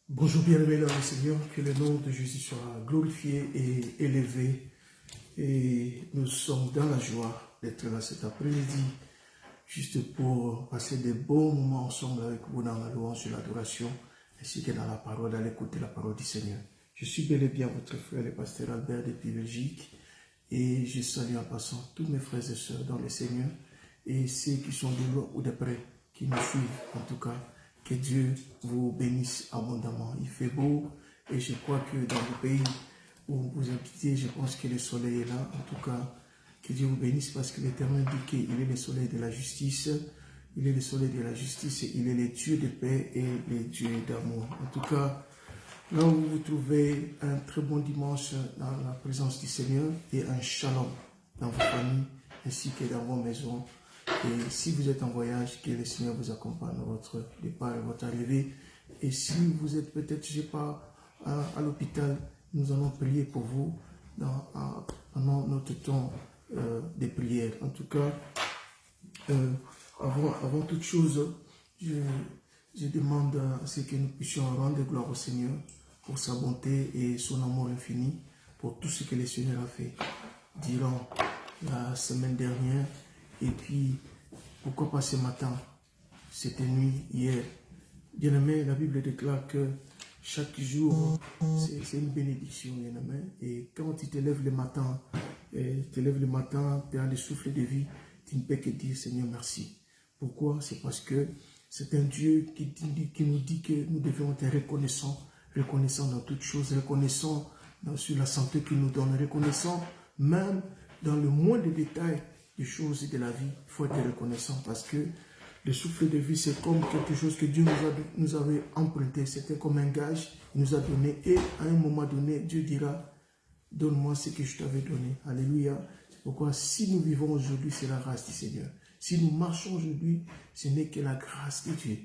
Bonjour bien-aimés dans le Seigneur, que le nom de Jésus soit glorifié et élevé. Et nous sommes dans la joie d'être là cet après-midi, juste pour passer des bons moments ensemble avec vous dans la louange et l'adoration, ainsi que dans la parole, à l'écoute de la parole du Seigneur. Je suis bel et bien votre frère, le pasteur Albert depuis Belgique, et je salue en passant tous mes frères et sœurs dans le Seigneur, et ceux qui sont de loin ou de près, qui nous suivent en tout cas. Que Dieu vous bénisse abondamment. Il fait beau et je crois que dans le pays où vous habitez, je pense que le soleil est là. En tout cas, que Dieu vous bénisse parce que l'Éternel dit qu'il est le soleil de la justice. Il est le soleil de la justice et il est le Dieu de paix et le Dieu d'amour. En tout cas, là où vous vous trouvez, un très bon dimanche dans la présence du Seigneur et un shalom dans vos familles ainsi que dans vos maisons. Et si vous êtes en voyage, que le Seigneur vous accompagne dans votre départ et votre arrivée. Et si vous êtes peut-être, je ne sais pas, à l'hôpital, nous allons prier pour vous pendant notre temps de prière. En tout cas, avant toute chose, je demande à ce que nous puissions rendre gloire au Seigneur pour sa bonté et son amour infini, pour tout ce que le Seigneur a fait durant la semaine dernière. Et puis, pourquoi pas ce matin, cette nuit, hier. Bien-aimé, la Bible déclare que chaque jour, c'est une bénédiction, bien-aimé. Et quand tu te lèves le matin, tu as le souffle de vie, tu ne peux que dire Seigneur merci. Pourquoi? C'est parce que c'est un Dieu qui nous dit que nous devons être reconnaissants dans toutes choses, reconnaissants sur la santé qu'il nous donne, reconnaissants même dans le moindre détail des choses de la vie. Il faut être reconnaissant parce que le souffle de vie, c'est comme quelque chose que Dieu nous avait emprunté. C'était comme un gage, il nous a donné. Et à un moment donné, Dieu dira, donne-moi ce que je t'avais donné. Alléluia. C'est pourquoi si nous vivons aujourd'hui, c'est la grâce du Seigneur. Si nous marchons aujourd'hui, ce n'est que la grâce de Dieu.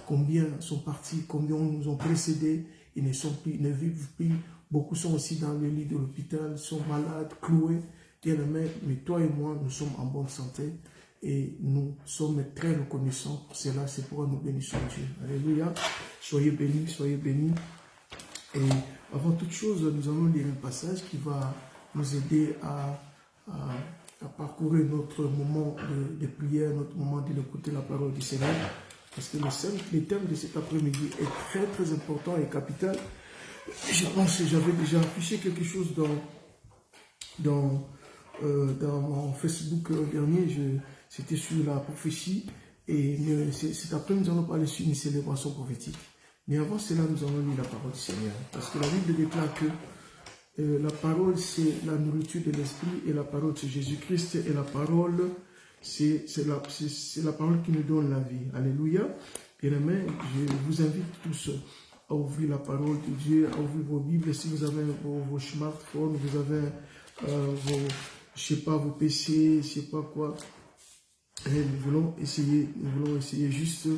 Combien sont partis, combien nous ont précédés, ils ne vivent plus. Beaucoup sont aussi dans le lit de l'hôpital, sont malades, cloués. Bien-aimés, mais toi et moi, nous sommes en bonne santé et nous sommes très reconnaissants pour cela. C'est pourquoi nous bénissons Dieu. Alléluia. Soyez bénis, soyez bénis. Et avant toute chose, nous allons lire un passage qui va nous aider à parcourir notre moment de prière, notre moment d'écouter la parole du Seigneur. Parce que le thème de cet après-midi est très très important et capital. Je pense que j'avais déjà affiché quelque chose dans mon Facebook dernier, c'était sur la prophétie. Et cet après-midi, nous allons parler sur une célébration prophétique. Mais avant cela, nous allons lire la parole du Seigneur. Parce que la Bible déclare que la parole, c'est la nourriture de l'esprit, et la parole, c'est Jésus-Christ, et la parole, c'est la parole qui nous donne la vie. Alléluia. Bien-aimés, je vous invite tous à ouvrir la parole de Dieu, à ouvrir vos Bibles. Si vous avez vos smartphones, vous avez je sais pas, vos PC, je sais pas quoi. Et nous voulons essayer juste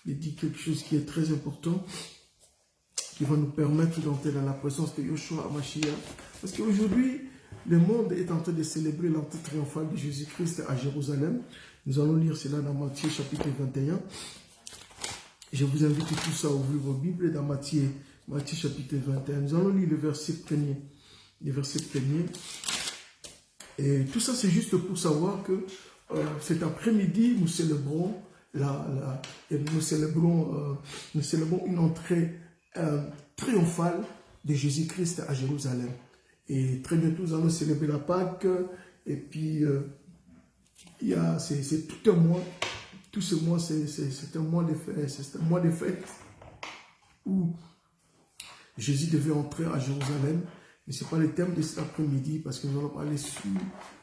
de dire quelque chose qui est très important, qui va nous permettre d'entrer dans la présence de Yoshua Mashiach. Parce qu'aujourd'hui, le monde est en train de célébrer l'entrée triomphale de Jésus-Christ à Jérusalem. Nous allons lire cela dans Matthieu chapitre 21. Je vous invite tous à ouvrir vos Bibles dans Matthieu chapitre 21. Nous allons lire le verset premier. Et tout ça, c'est juste pour savoir que cet après-midi, nous célébrons une entrée triomphale de Jésus-Christ à Jérusalem. Et très bientôt, nous allons célébrer la Pâque. Et puis, c'est tout un mois. Tout ce mois, c'est un mois de fête. C'est un mois de fête où Jésus devait entrer à Jérusalem. Mais ce n'est pas le thème de cet après-midi parce que nous allons parler sur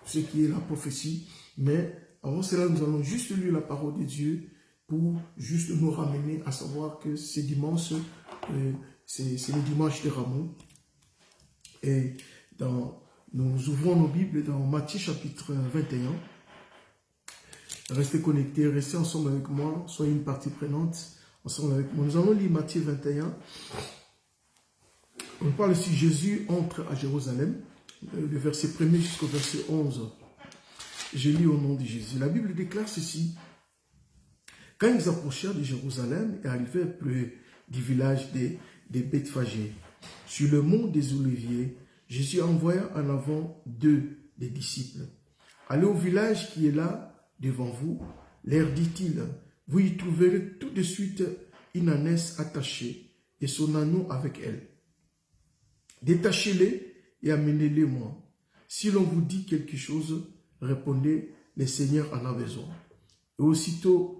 ce qui est la prophétie. Mais avant cela, nous allons juste lire la parole de Dieu pour juste nous ramener à savoir que ce dimanche, c'est le dimanche de Rameau. Et nous ouvrons nos Bibles dans Matthieu chapitre 21. Restez connectés, restez ensemble avec moi, soyez une partie prenante ensemble avec moi. Nous allons lire Matthieu 21. On parle ici, Jésus entre à Jérusalem, le verset 1er jusqu'au verset 11. Je lis au nom de Jésus. La Bible déclare ceci. Quand ils approchèrent de Jérusalem et arrivèrent près du village des Bethphagée. Sur le mont des Oliviers, Jésus envoya en avant 2 des disciples. Allez au village qui est là, devant vous, leur dit-il, vous y trouverez tout de suite une ânesse attachée et son anneau avec elle. Détachez-les et amenez-les moi. Si l'on vous dit quelque chose, répondez, le Seigneur en a besoin. Et aussitôt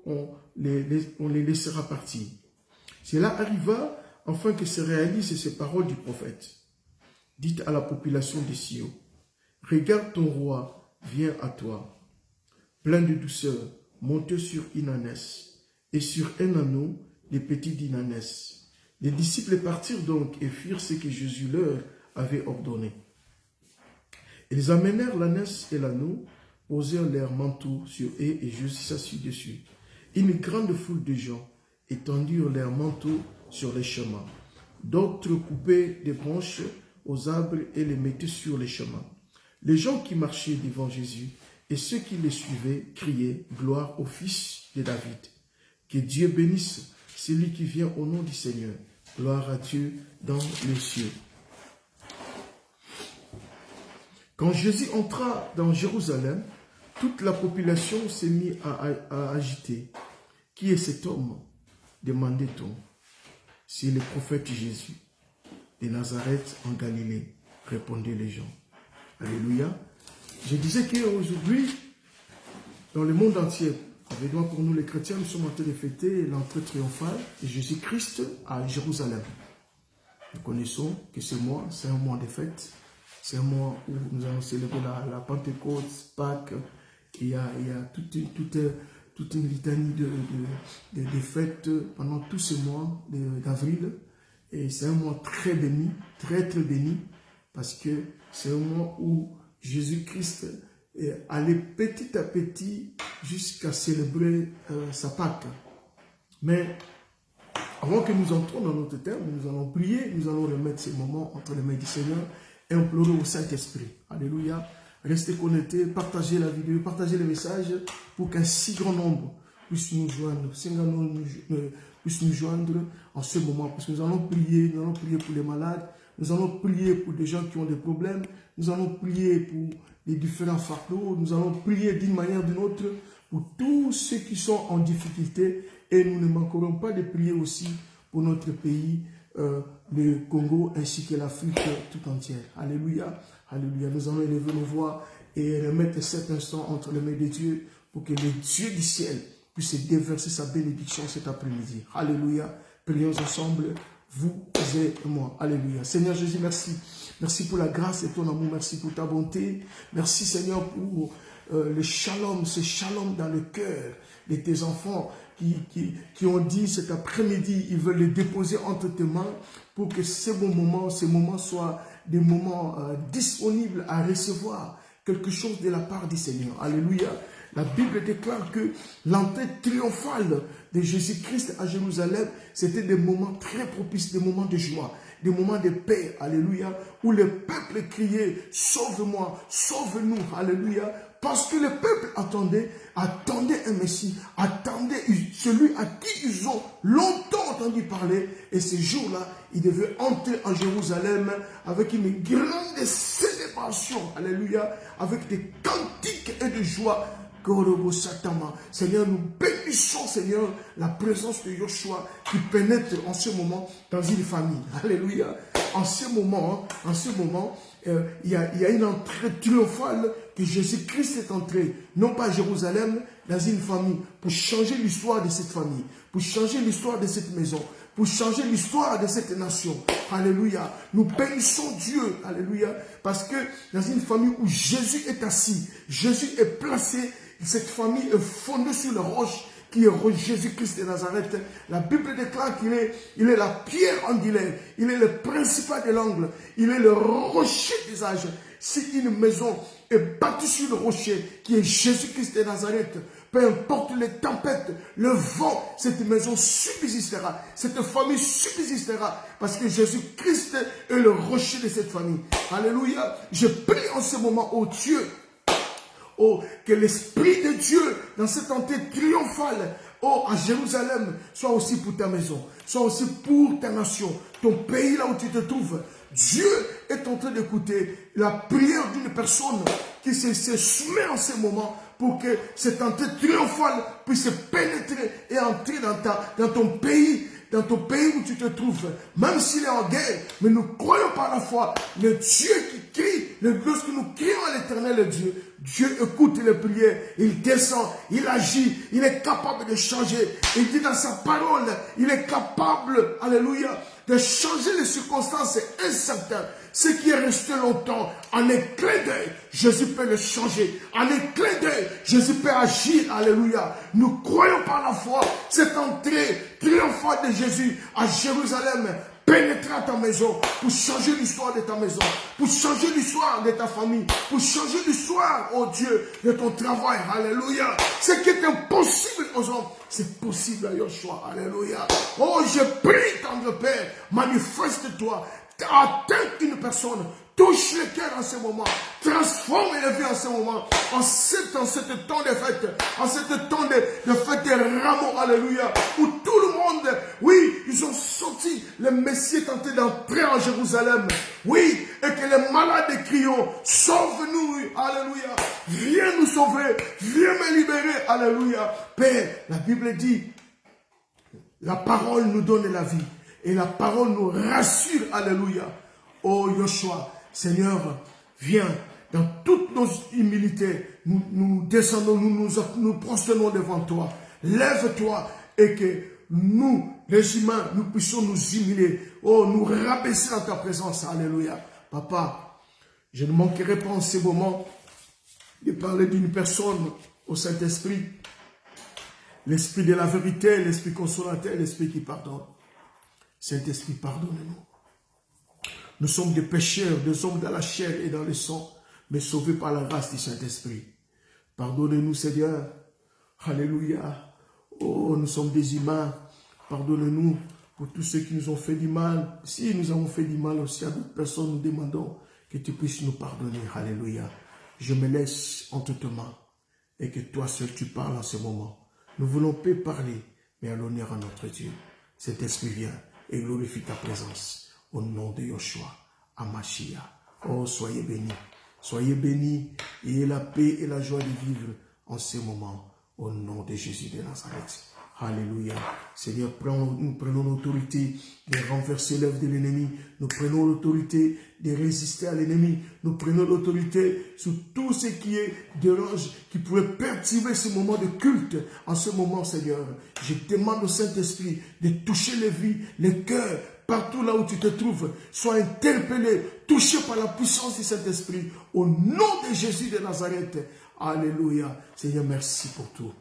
on les laissera partir. Cela arriva afin que se réalisent ces paroles du prophète. Dites à la population de Sion, regarde ton roi vient à toi, plein de douceur, monté sur une ânesse, et sur un anneau, les petits d'une ânesse. Les disciples partirent donc et firent ce que Jésus leur avait ordonné. Ils amenèrent l'ânesse et l'anneau, posèrent leurs manteaux sur eux et Jésus s'assit dessus. Une grande foule de gens étendirent leurs manteaux sur les chemins. D'autres coupaient des branches aux arbres et les mettaient sur les chemins. Les gens qui marchaient devant Jésus et ceux qui les suivaient criaient « Gloire au Fils de David ». Que Dieu bénisse celui qui vient au nom du Seigneur. Gloire à Dieu dans les cieux. Quand Jésus entra dans Jérusalem, toute la population s'est mise à agiter. Qui est cet homme? Demandait-on. C'est le prophète Jésus de Nazareth en Galilée, répondaient les gens. Alléluia. Je disais qu'aujourd'hui, dans le monde entier, évidemment pour nous les chrétiens, nous sommes en train de fêter l'entrée triomphale de Jésus-Christ à Jérusalem. Nous connaissons que ce mois, c'est un mois de fête. C'est un mois où nous allons célébrer la Pentecôte, Pâques. Il y a toute une litanie de fêtes pendant tous ces mois d'avril. Et c'est un mois très béni, très béni, parce que c'est un mois où Jésus-Christ allait petit à petit jusqu'à célébrer sa Pâque. Mais avant que nous entrons dans notre terme, nous allons prier, nous allons remettre ces moments entre les mains du Seigneur et implorer au Saint-Esprit. Alléluia. Restez connectés, partagez la vidéo, partagez le message pour qu'un si grand nombre puisse nous joindre. Puisse nous joindre en ce moment. Parce que nous allons prier pour les malades, nous allons prier pour des gens qui ont des problèmes, nous allons prier pour les différents fardeaux, nous allons prier d'une manière ou d'une autre pour tous ceux qui sont en difficulté et nous ne manquerons pas de prier aussi pour notre pays, le Congo ainsi que l'Afrique tout entière. Alléluia, alléluia. Nous allons élever nos voix et remettre cet instant entre les mains de Dieu pour que le Dieu du ciel puisse déverser sa bénédiction cet après-midi. Alléluia. Prions ensemble, vous et moi. Alléluia. Seigneur Jésus, merci. Merci pour la grâce et ton amour. Merci pour ta bonté. Merci Seigneur pour le shalom, ce shalom dans le cœur de tes enfants qui ont dit cet après-midi, ils veulent les déposer entre tes mains pour que ces moments soient des moments disponibles à recevoir quelque chose de la part du Seigneur. Alléluia. La Bible déclare que l'entrée triomphale de Jésus-Christ à Jérusalem, c'était des moments très propices, des moments de joie, des moments de paix, alléluia, où le peuple criait « Sauve-moi, sauve-nous », alléluia, parce que le peuple attendait un Messie, attendait celui à qui ils ont longtemps entendu parler, et ce jour-là, il devait entrer en Jérusalem avec une grande célébration, alléluia, avec des cantiques et de joie. Seigneur, nous bénissons, Seigneur, la présence de Yoshua qui pénètre en ce moment dans une famille. Alléluia. En ce moment, il y a une entrée triomphale que Jésus-Christ est entré, non pas à Jérusalem, dans une famille, pour changer l'histoire de cette famille, pour changer l'histoire de cette maison, pour changer l'histoire de cette nation. Alléluia. Nous bénissons Dieu. Alléluia. Parce que dans une famille où Jésus est assis, Jésus est placé, cette famille est fondée sur la roche qui est Jésus-Christ de Nazareth. La Bible déclare qu'il est la pierre angulaire, il est le principal de l'angle, il est le rocher des âges. Si une maison est bâtie sur le rocher qui est Jésus-Christ de Nazareth, peu importe les tempêtes, le vent, cette maison subsistera, cette famille subsistera, parce que Jésus-Christ est le rocher de cette famille. Alléluia. Je prie en ce moment, oh Dieu, oh, que l'Esprit de Dieu, dans cette entrée triomphale, Oh, à Jérusalem, soit aussi pour ta maison, soit aussi pour ta nation, ton pays là où tu te trouves. Dieu est en train d'écouter la prière d'une personne qui se soumet en ce moment pour que cette entrée triomphale puisse pénétrer et entrer dans ton pays où tu te trouves, même s'il est en guerre. Mais nous croyons par la foi, le Dieu qui crie, lorsque nous crions à l'éternel Dieu, Dieu écoute les prières, il descend, il agit, il est capable de changer. Il dit dans sa parole, il est capable, alléluia, de changer les circonstances incertaines. Ce qui est resté longtemps, en un clin d'œil, Jésus peut le changer. En un clin d'œil, Jésus peut agir. Alléluia. Nous croyons par la foi cette entrée triomphante de Jésus à Jérusalem pénétrer à ta maison pour changer l'histoire de ta maison, pour changer l'histoire de ta famille, pour changer l'histoire, oh Dieu, de ton travail. Alléluia. Ce qui est impossible aux hommes, c'est possible à Yoshua. Alléluia. Oh, je prie, tendre Père, manifeste-toi. Atteins une personne, touche le cœur en ce moment, transforme les vies en ce moment, en ce temps de fête, en ce temps de fête de rameaux, alléluia, où tout le monde, oui, ils ont sorti, le Messie est tenté d'entrer en Jérusalem, oui, et que les malades crient, sauve-nous, alléluia, viens nous sauver, viens me libérer, alléluia. Père, la Bible dit, la parole nous donne la vie. Et la parole nous rassure, alléluia. Oh Yoshua, Seigneur, viens dans toute nos humilités. Nous descendons, nous prosternons devant toi. Lève-toi et que nous, les humains, nous puissions nous humilier. Oh, nous rabaisser dans ta présence, alléluia. Papa, je ne manquerai pas en ce moment de parler d'une personne au Saint-Esprit. L'Esprit de la vérité, l'Esprit consolateur, l'Esprit qui pardonne. Saint-Esprit, pardonne-nous. Nous sommes des pécheurs, des hommes dans la chair et dans le sang, mais sauvés par la grâce du Saint-Esprit. Pardonne-nous, Seigneur. Alléluia. Oh, nous sommes des humains. Pardonne-nous pour tous ceux qui nous ont fait du mal. Si nous avons fait du mal aussi à d'autres personnes, nous demandons que tu puisses nous pardonner. Alléluia. Je me laisse entre tes mains et que toi seul tu parles en ce moment. Nous voulons pas parler, mais à l'honneur à notre Dieu. Cet esprit vient et glorifie ta présence. Au nom de Yoshua, Amashia. Oh, soyez bénis, et la paix et la joie de vivre en ce moment, au nom de Jésus de Nazareth. Alléluia. Seigneur, nous prenons l'autorité de renverser l'œuvre de l'ennemi. Nous prenons l'autorité de résister à l'ennemi. Nous prenons l'autorité sur tout ce qui est dérange, qui pourrait perturber ce moment de culte. En ce moment, Seigneur, je demande au Saint-Esprit de toucher les vies, les cœurs, partout là où tu te trouves. Sois interpellé, touché par la puissance du Saint-Esprit. Au nom de Jésus de Nazareth. Alléluia. Seigneur, merci pour tout.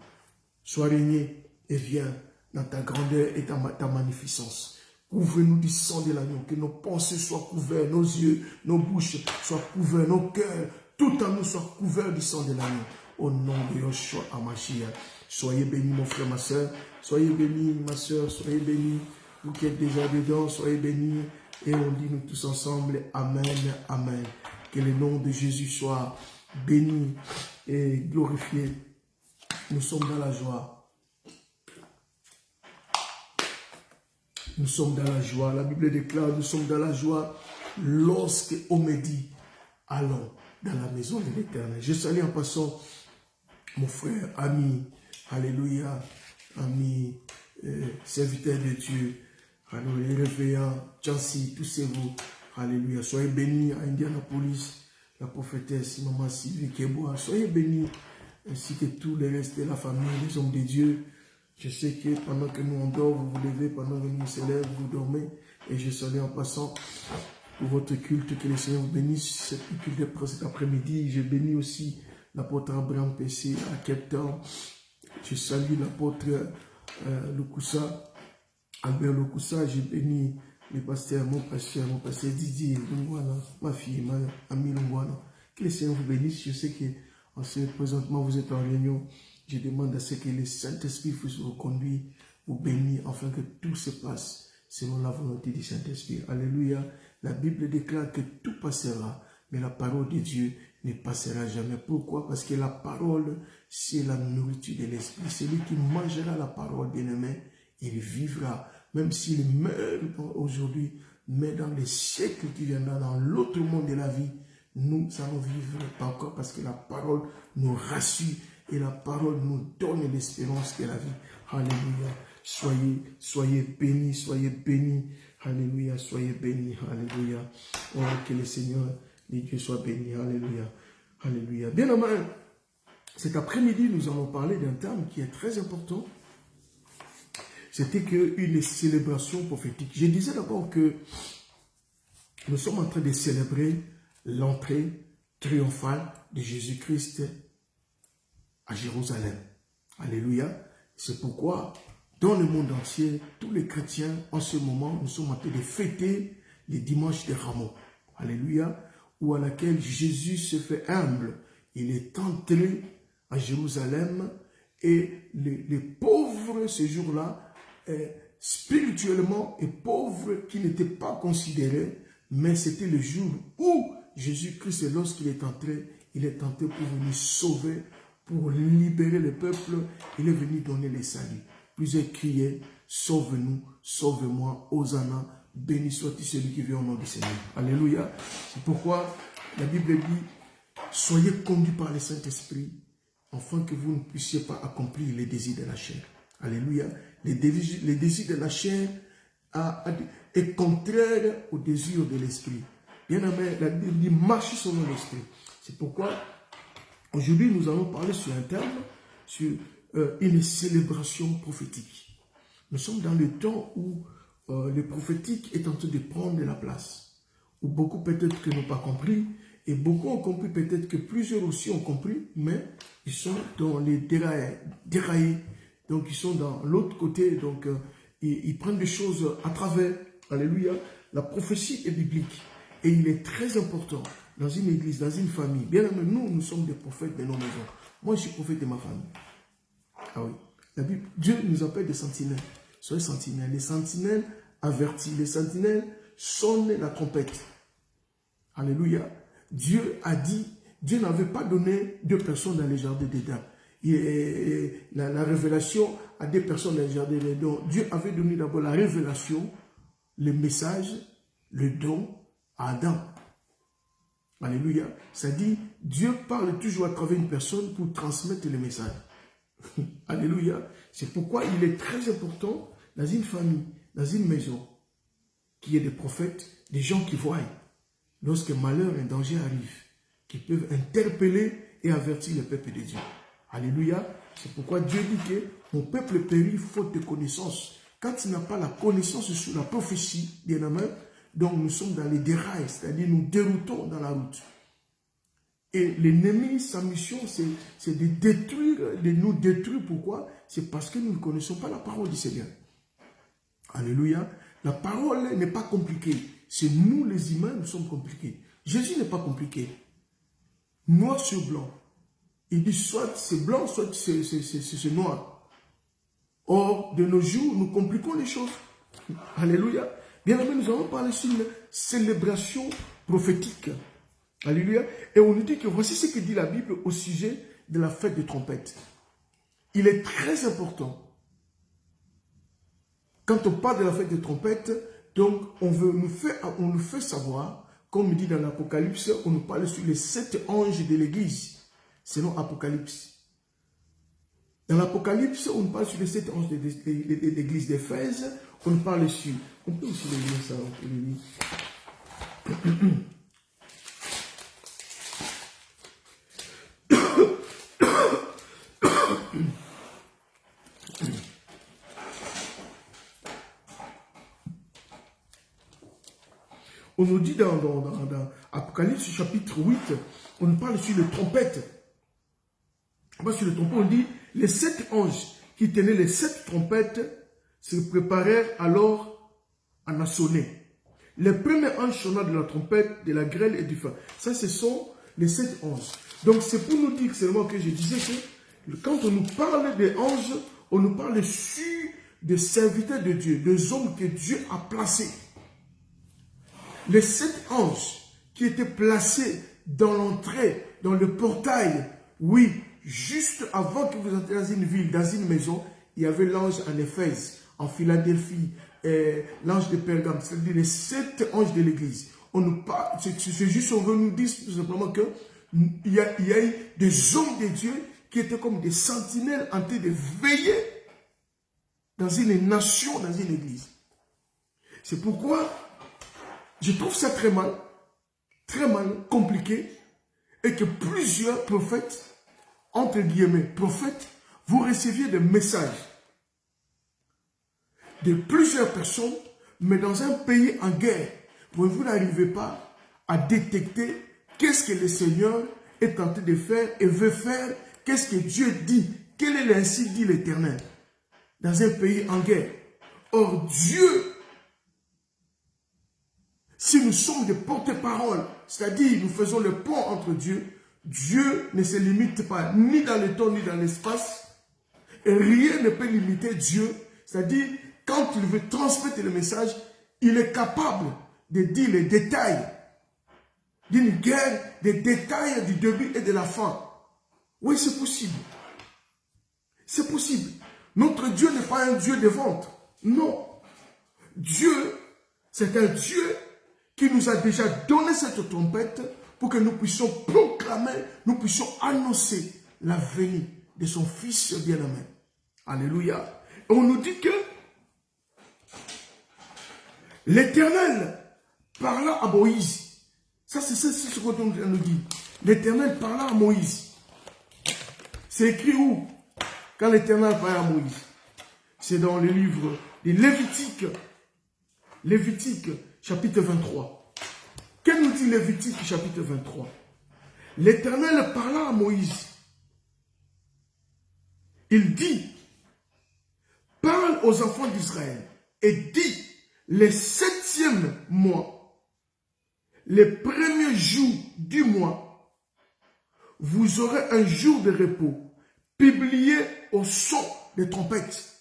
Sois régné. Et viens dans ta grandeur et ta magnificence. Couvre-nous du sang de l'agneau, que nos pensées soient couvertes, nos yeux, nos bouches soient couverts, nos cœurs, tout en nous soit couvert du sang de l'agneau. Au nom de Yoshua Amashia. Soyez bénis, mon frère, ma soeur. Soyez bénis, ma soeur. Soyez bénis. Vous qui êtes déjà dedans, soyez bénis. Et on dit nous tous ensemble, Amen, Amen. Que le nom de Jésus soit béni et glorifié. Nous sommes dans la joie. Nous sommes dans la joie. La Bible déclare, nous sommes dans la joie lorsque on me dit, allons dans la maison de l'Éternel. Je salue en passant mon frère, ami, alléluia, ami, serviteur de Dieu, alléluia, réveillant, Chancy, tous ces vous, alléluia. Soyez bénis à Indianapolis, la prophétesse, maman Sylvie Keboa, soyez bénis, ainsi que tous les restes de la famille, les hommes de Dieu. Je sais que pendant que nous on dort, vous vous levez, pendant que nous se lève, vous dormez. Et je salue en passant pour votre culte, que le Seigneur vous bénisse. Cette culte de cet après-midi, je bénis aussi l'apôtre Abraham PC à Cape Town. Je salue l'apôtre Lukusa, Albert Lukusa. Je bénis le pasteur, mon pasteur Didier Lungwana, ma fille, ma amie Lungwana. Que le Seigneur vous bénisse. Je sais que présentement vous êtes en réunion. Je demande à ce que le Saint-Esprit vous conduise, vous bénisse, afin que tout se passe selon la volonté du Saint-Esprit. Alléluia. La Bible déclare que tout passera, mais la parole de Dieu ne passera jamais. Pourquoi? Parce que la parole, c'est la nourriture de l'esprit. Celui qui mangera la parole, bien-aimé, il vivra. Même s'il meurt aujourd'hui, mais dans les siècles qui viendront, dans l'autre monde de la vie, nous allons vivre encore parce que la parole nous rassure et la parole nous donne l'espérance de la vie. Alléluia. Soyez bénis, soyez bénis. Alléluia, soyez bénis. Alléluia. Oh, que le Seigneur, les dieux soient bénis. Alléluia. Alléluia. Bien aimé, cet après-midi, nous allons parler d'un terme qui est très important. C'était une célébration prophétique. Je disais d'abord que nous sommes en train de célébrer l'entrée triomphale de Jésus-Christ à Jérusalem. Alléluia. C'est pourquoi, dans le monde entier, tous les chrétiens, en ce moment, nous sommes en train de fêter les dimanches de Rameaux. Alléluia. Où à laquelle Jésus se fait humble. Il est entré à Jérusalem et les pauvres ce jour-là, spirituellement et pauvres qui n'étaient pas considérés, mais c'était le jour où Jésus-Christ, lorsqu'il est entré pour venir sauver, pour libérer le peuple, il est venu donner le salut. Plusieurs criaient, sauve-nous, sauve-moi, Hosanna, béni soit-il celui qui vient au nom du Seigneur. Alléluia. C'est pourquoi la Bible dit, soyez conduits par le Saint-Esprit, afin que vous ne puissiez pas accomplir les désirs de la chair. Alléluia. Les désirs de la chair est contraire aux désirs de l'esprit. Bien aimé, la Bible dit marchez selon l'esprit. C'est pourquoi aujourd'hui nous allons parler sur un terme, sur une célébration prophétique. Nous sommes dans le temps où le prophétique est en train de prendre la place. Où beaucoup peut-être que n'ont pas compris, et beaucoup ont compris, peut-être que plusieurs aussi ont compris, mais ils sont dans les déraillés. Donc, ils sont dans l'autre côté. Donc, ils prennent des choses à travers. Alléluia. La prophétie est biblique. Et il est très important dans une église, dans une famille. Bien aimé, nous sommes des prophètes de nos maisons. Moi, je suis prophète de ma famille. Ah oui. La Bible, Dieu nous appelle des sentinelles. Soyez sentinelles. Les sentinelles avertis. Les sentinelles sonnent la trompette. Alléluia. Dieu a dit, Dieu n'avait pas donné 2 personnes dans les jardins d'Éden. La révélation à 2 personnes dans les jardins d'Éden. Dieu avait donné d'abord la révélation, le message, le don à Adam. Alléluia. Ça dit, Dieu parle toujours à travers une personne pour transmettre le message. Alléluia. C'est pourquoi il est très important dans une famille, dans une maison, qu'il y ait des prophètes, des gens qui voient. Lorsque malheur et danger arrivent, qui peuvent interpeller et avertir le peuple de Dieu. Alléluia. C'est pourquoi Dieu dit que mon peuple périt faute de connaissance. Quand il n'a pas la connaissance sur la prophétie, bien aimé, donc nous sommes dans les dérails, c'est-à-dire nous déroutons dans la route. Et l'ennemi, sa mission, c'est de détruire, de nous détruire. Pourquoi? C'est parce que nous ne connaissons pas la parole du Seigneur. Alléluia. La parole n'est pas compliquée. C'est nous les humains, nous sommes compliqués. Jésus n'est pas compliqué. Noir sur blanc. Il dit soit c'est blanc, soit c'est noir. Or, de nos jours, nous compliquons les choses. Alléluia. Bien aimé, nous allons parler sur une célébration prophétique. Alléluia. Et on nous dit que voici ce que dit la Bible au sujet de la fête des trompettes. Il est très important. Quand on parle de la fête des trompettes, donc on nous fait savoir, comme dit dans l'Apocalypse, on nous parle sur les 7 anges de l'église, selon Apocalypse. Dans l'Apocalypse, on nous parle sur les 7 anges de l'église d'Éphèse, on nous parle sur... On peut aussi lire ça, on peut le lire. On nous dit dans Apocalypse chapitre 8, on nous parle sur les trompettes. Sur les trompettes, on dit, les 7 anges qui tenaient les 7 trompettes se préparèrent alors à en sonner. Les premiers anges sonnant de la trompette, de la grêle et du feu. Ça, ce sont les 7 anges. Donc, c'est pour nous dire seulement que je disais que quand on nous parle des anges, on nous parle sur des serviteurs de Dieu, des hommes que Dieu a placés. Les 7 anges qui étaient placés dans l'entrée dans le portail, oui, juste avant que vous entrez dans une ville, dans une maison, il y avait l'ange en Éphèse, en Philadelphie, l'ange de Pergame, c'est-à-dire les 7 anges de l'église. C'est juste, on veut nous dire tout simplement qu'il y a eu des hommes de Dieu qui étaient comme des sentinelles en train de veiller dans une nation, dans une église. C'est pourquoi je trouve ça très mal, compliqué, et que plusieurs prophètes, entre guillemets, prophètes, vous receviez des messages de plusieurs personnes, mais dans un pays en guerre, où vous n'arrivez pas à détecter qu'est-ce que le Seigneur est en train de faire et veut faire, qu'est-ce que Dieu dit, quel est l'ainsi dit l'Éternel, dans un pays en guerre. Or, Dieu, si nous sommes des porte-parole, c'est-à-dire nous faisons le pont entre Dieu, Dieu ne se limite pas ni dans le temps ni dans l'espace, et rien ne peut limiter Dieu, c'est-à-dire quand il veut transmettre le message, il est capable de dire les détails d'une guerre, des détails du début et de la fin. Oui, c'est possible. C'est possible. Notre Dieu n'est pas un Dieu de vente. Non. Dieu, c'est un Dieu qui nous a déjà donné cette trompette pour que nous puissions proclamer, nous puissions annoncer la venue de son Fils bien-aimé. Alléluia. Et on nous dit que l'Éternel parla à Moïse. Ça, c'est ce qu'on nous dit. L'Éternel parla à Moïse. C'est écrit où? Quand l'Éternel parla à Moïse. C'est dans le livre de Lévitique. Lévitique, chapitre 23. Qu'est-ce nous dit Lévitique, chapitre 23? L'Éternel parla à Moïse. Il dit, parle aux enfants d'Israël et dit, le 7e mois, les premiers jours du mois, vous aurez un jour de repos, publié au son des trompettes,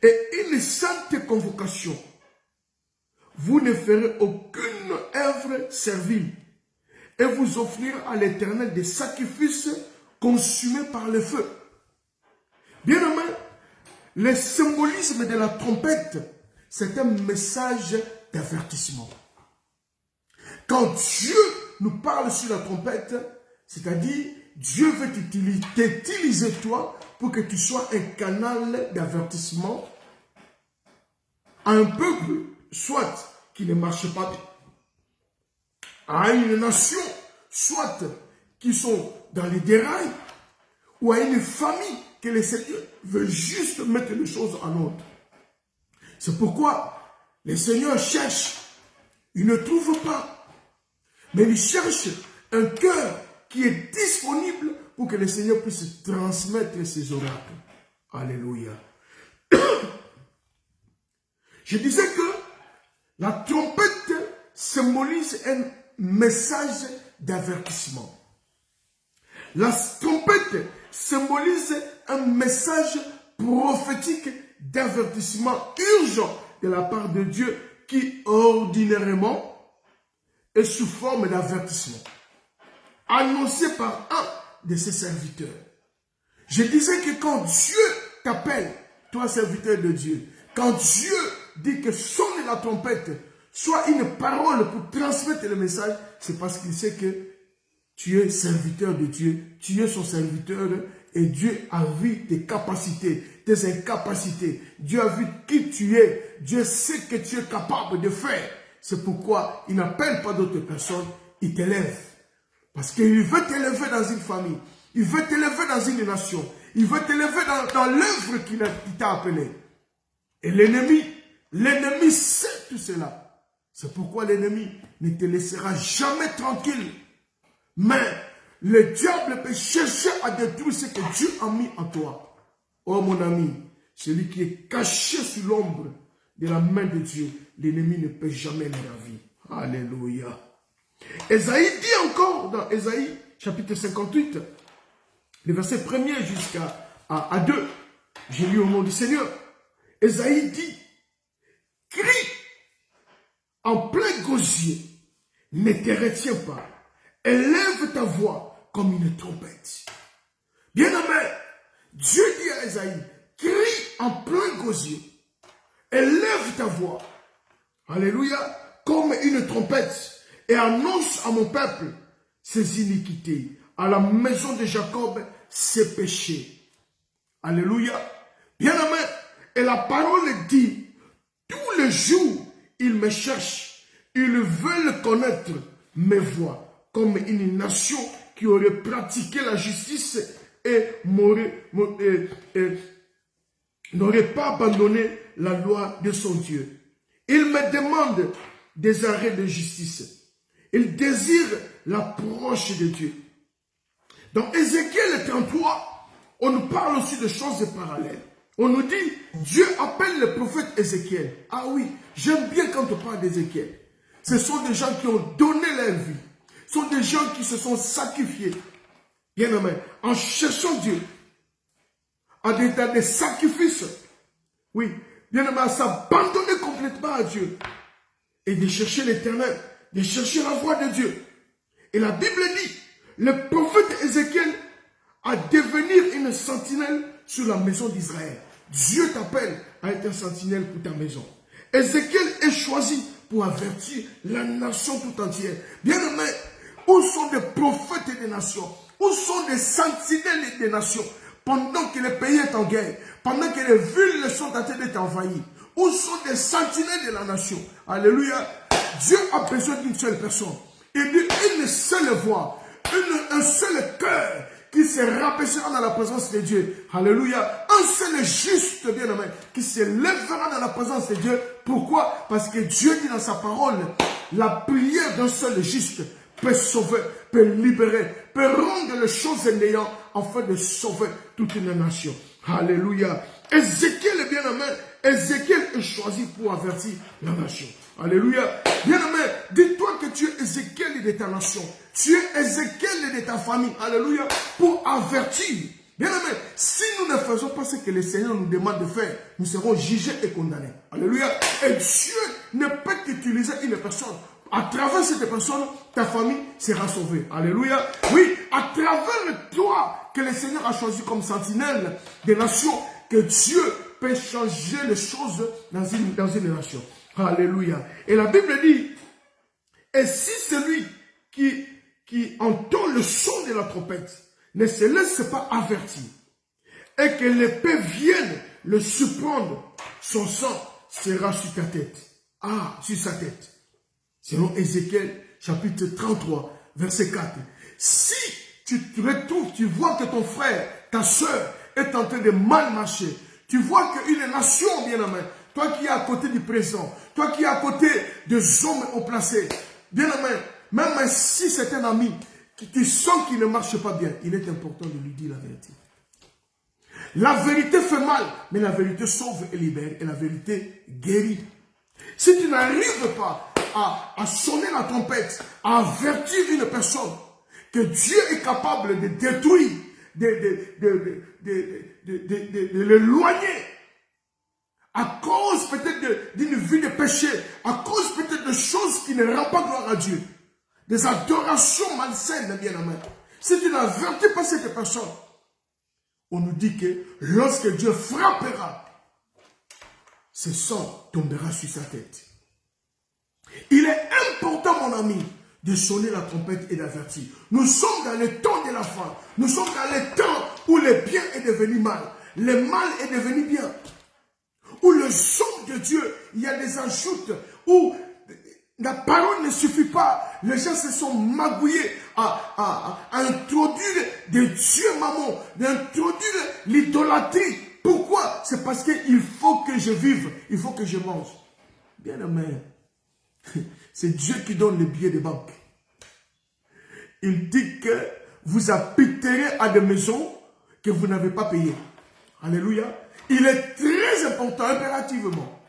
et une sainte convocation. Vous ne ferez aucune œuvre servile, et vous offrirez à l'Éternel des sacrifices consumés par le feu. Bien aimé, le symbolisme de la trompette, c'est un message d'avertissement. Quand Dieu nous parle sur la trompette, c'est-à-dire Dieu veut t'utiliser toi pour que tu sois un canal d'avertissement à un peuple, soit qui ne marche pas bien, à une nation, soit qui sont dans les dérails, ou à une famille que le Seigneur veut juste mettre les choses en ordre. C'est pourquoi le Seigneur cherche, il ne trouve pas, mais il cherche un cœur qui est disponible pour que le Seigneur puisse transmettre ses oracles. Alléluia. Je disais que la trompette symbolise un message d'avertissement. La trompette symbolise un message prophétique d'avertissement urgent de la part de Dieu qui ordinairement est sous forme d'avertissement, annoncé par un de ses serviteurs. Je disais que quand Dieu t'appelle, toi serviteur de Dieu, quand Dieu dit que sonne la trompette, soit une parole pour transmettre le message, c'est parce qu'il sait que tu es serviteur de Dieu, tu es son serviteur et Dieu a vu tes capacités, tes incapacités. Dieu a vu qui tu es, Dieu sait que tu es capable de faire. C'est pourquoi il n'appelle pas d'autres personnes, il t'élève. Parce qu'il veut t'élever dans une famille, il veut t'élever dans une nation, il veut t'élever dans l'œuvre qu'il t'a appelé. Et l'ennemi sait tout cela. C'est pourquoi l'ennemi ne te laissera jamais tranquille. Mais le diable peut chercher à détruire ce que Dieu a mis en toi. Oh mon ami, celui qui est caché sous l'ombre de la main de Dieu, l'ennemi ne peut jamais le ravir. Alléluia. Ésaïe dit encore dans Ésaïe chapitre 58, le verset 1er jusqu'à 2, j'ai lu au nom du Seigneur. Ésaïe dit, crie en plein gosier, ne te retiens pas. élève ta voix comme une trompette. Bien-aimé, Dieu dit à Esaïe, crie en plein gosier, élève ta voix, alléluia, comme une trompette, et annonce à mon peuple ses iniquités, à la maison de Jacob ses péchés. Alléluia. Bien-aimé, et la parole dit, tous les jours, ils me cherchent, ils veulent connaître mes voies, comme une nation qui aurait pratiqué la justice et n'aurait pas abandonné la loi de son Dieu. Ils me demandent des arrêts de justice. Ils désirent l'approche de Dieu. Dans Ézéchiel 33, on nous parle aussi de choses parallèles. On nous dit, Dieu appelle le prophète Ézéchiel. Ah oui, j'aime bien quand on parle d'Ézéchiel. Ce sont des gens qui ont donné leur vie. Ce sont des gens qui se sont sacrifiés. Bien aimé, en cherchant Dieu, à des sacrifices. Oui, bien aimé, à s'abandonner complètement à Dieu. Et de chercher l'éternel, de chercher la voix de Dieu. Et la Bible dit, le prophète Ézéchiel a devenir une sentinelle sur la maison d'Israël. Dieu t'appelle à être un sentinelle pour ta maison. Ézéchiel est choisi pour avertir la nation tout entière. Bien aimé, où sont des prophètes des nations? Où sont des sentinelles des nations? Pendant que le pays est en guerre, pendant que les villes sont en train d'être envahies, où sont des sentinelles de la nation? Alléluia. Dieu a besoin d'une seule personne. Il dit une seule voix, un seul cœur qui se rabaissera dans la présence de Dieu. Alléluia. Un seul juste, bien aimé, qui se lèvera dans la présence de Dieu. Pourquoi? Parce que Dieu dit dans sa parole, la prière d'un seul juste peut sauver, peut libérer, peut rendre les choses néant afin de sauver toute une nation. Alléluia. Ézéchiel est bien aimé. Ézéchiel est choisi pour avertir la nation. Alléluia. Bien aimé, dis-toi que tu es Ézéchiel de ta nation. Tu es Ézéchiel de ta famille. Alléluia. Pour avertir. Bien aimé, si nous ne faisons pas ce que le Seigneur nous demande de faire, nous serons jugés et condamnés. Alléluia. Et Dieu ne peut qu'utiliser une personne. À travers cette personne, ta famille sera sauvée. Alléluia. Oui, à travers toi que le Seigneur a choisi comme sentinelle des nations, que Dieu peut changer les choses dans une nation. Alléluia. Et la Bible dit, et si celui qui entend le son de la trompette ne se laisse pas avertir, et que l'épée vienne le surprendre, son sang sera sur ta tête. Ah, sur sa tête. Selon Ézéchiel, chapitre 33, verset 4. Si tu te retrouves, tu vois que ton frère, ta soeur est en train de mal marcher, tu vois qu'une nation, bien aimé, toi qui es à côté du président, toi qui es à côté des hommes haut placés, bien aimé, même si c'est un ami, tu sens qu'il ne marche pas bien, il est important de lui dire la vérité. La vérité fait mal, mais la vérité sauve et libère, et la vérité guérit. Si tu n'arrives pas à sonner la trompette, à avertir une personne que Dieu est capable de détruire, de l'éloigner, à cause peut-être d'une vie de péché, à cause peut-être de choses qui ne rendent pas gloire à Dieu, des adorations malsaines, bien aimé. Si tu n'avertis pas cette personne, on nous dit que lorsque Dieu frappera, ce sang tombera sur sa tête. Il est important, mon ami, de sonner la trompette et d'avertir. Nous sommes dans le temps de la fin. Nous sommes dans le temps où le bien est devenu mal. Le mal est devenu bien. Où le son de Dieu, il y a des ajoutes. Où la parole ne suffit pas. Les gens se sont magouillés à introduire des dieux mammons, d'introduire l'idolâtrie. Pourquoi? C'est parce qu'il faut que je vive. Il faut que je mange. Bien aimé. C'est Dieu qui donne les billets de banque. Il dit que vous habiterez à des maisons que vous n'avez pas payées. Alléluia. Il est très important, impérativement,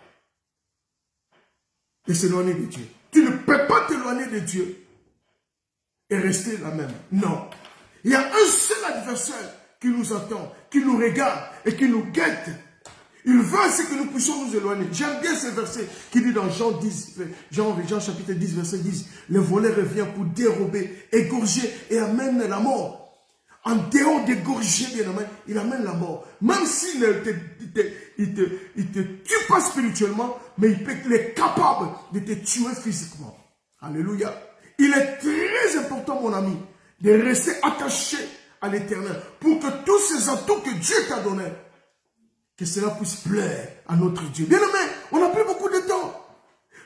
de s'éloigner de Dieu. Tu ne peux pas t'éloigner de Dieu et rester la même. Non. Il y a un seul adversaire qui nous attend, qui nous regarde et qui nous guette. Il veut aussi que nous puissions nous éloigner. J'aime bien ce verset qui dit dans Jean chapitre 10, verset 10, le voleur revient pour dérober, égorger et amène la mort. En dehors d'égorger, il amène la mort. Même s'il ne te tue pas spirituellement, mais il est capable de te tuer physiquement. Alléluia. Il est très important, mon ami, de rester attaché à l'Éternel pour que tous ces atouts que Dieu t'a donnés, que cela puisse plaire à notre Dieu. Bien aimé, on n'a plus beaucoup de temps.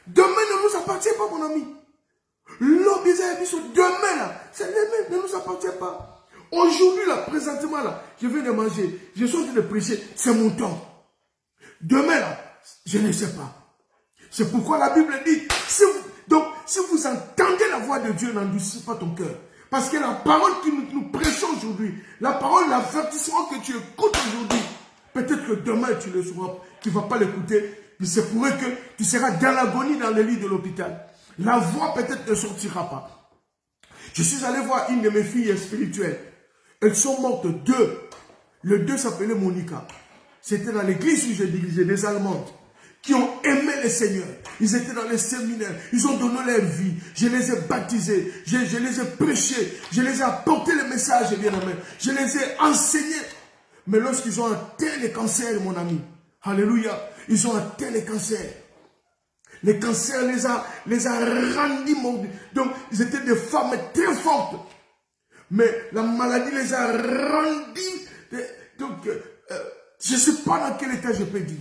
Demain ne nous appartient pas, mon ami. L'homme demain, là, ça ne nous appartient pas. Aujourd'hui, là, présentement, là, je viens de manger, je suis en train de prêcher, c'est mon temps. Demain, là, je ne sais pas. C'est pourquoi la Bible dit, si vous entendez la voix de Dieu, n'endurcissez pas ton cœur. Parce que la parole que nous prêchons aujourd'hui, la parole, l'avertissement que tu écoutes aujourd'hui, peut-être que demain, tu ne vas pas l'écouter. Il se pourrait que tu seras dans l'agonie dans le lit de l'hôpital. La voix peut-être ne sortira pas. Je suis allé voir une de mes filles spirituelles. Elles sont mortes deux. Les deux s'appelaient Monica. C'était dans l'église où je dirigeais, des Allemandes, qui ont aimé le Seigneur. Ils étaient dans les séminaires. Ils ont donné leur vie. Je les ai baptisés. Je les ai prêchés. Je les ai apporté le message, bien aimé. Je les ai enseignés. Mais lorsqu'ils ont atteint le cancer, mon ami, alléluia, ils ont atteint le cancer. Le cancer les a rendus morts. Donc, ils étaient des femmes très fortes. Mais la maladie les a rendus. Donc, je ne sais pas dans quel état je peux dire.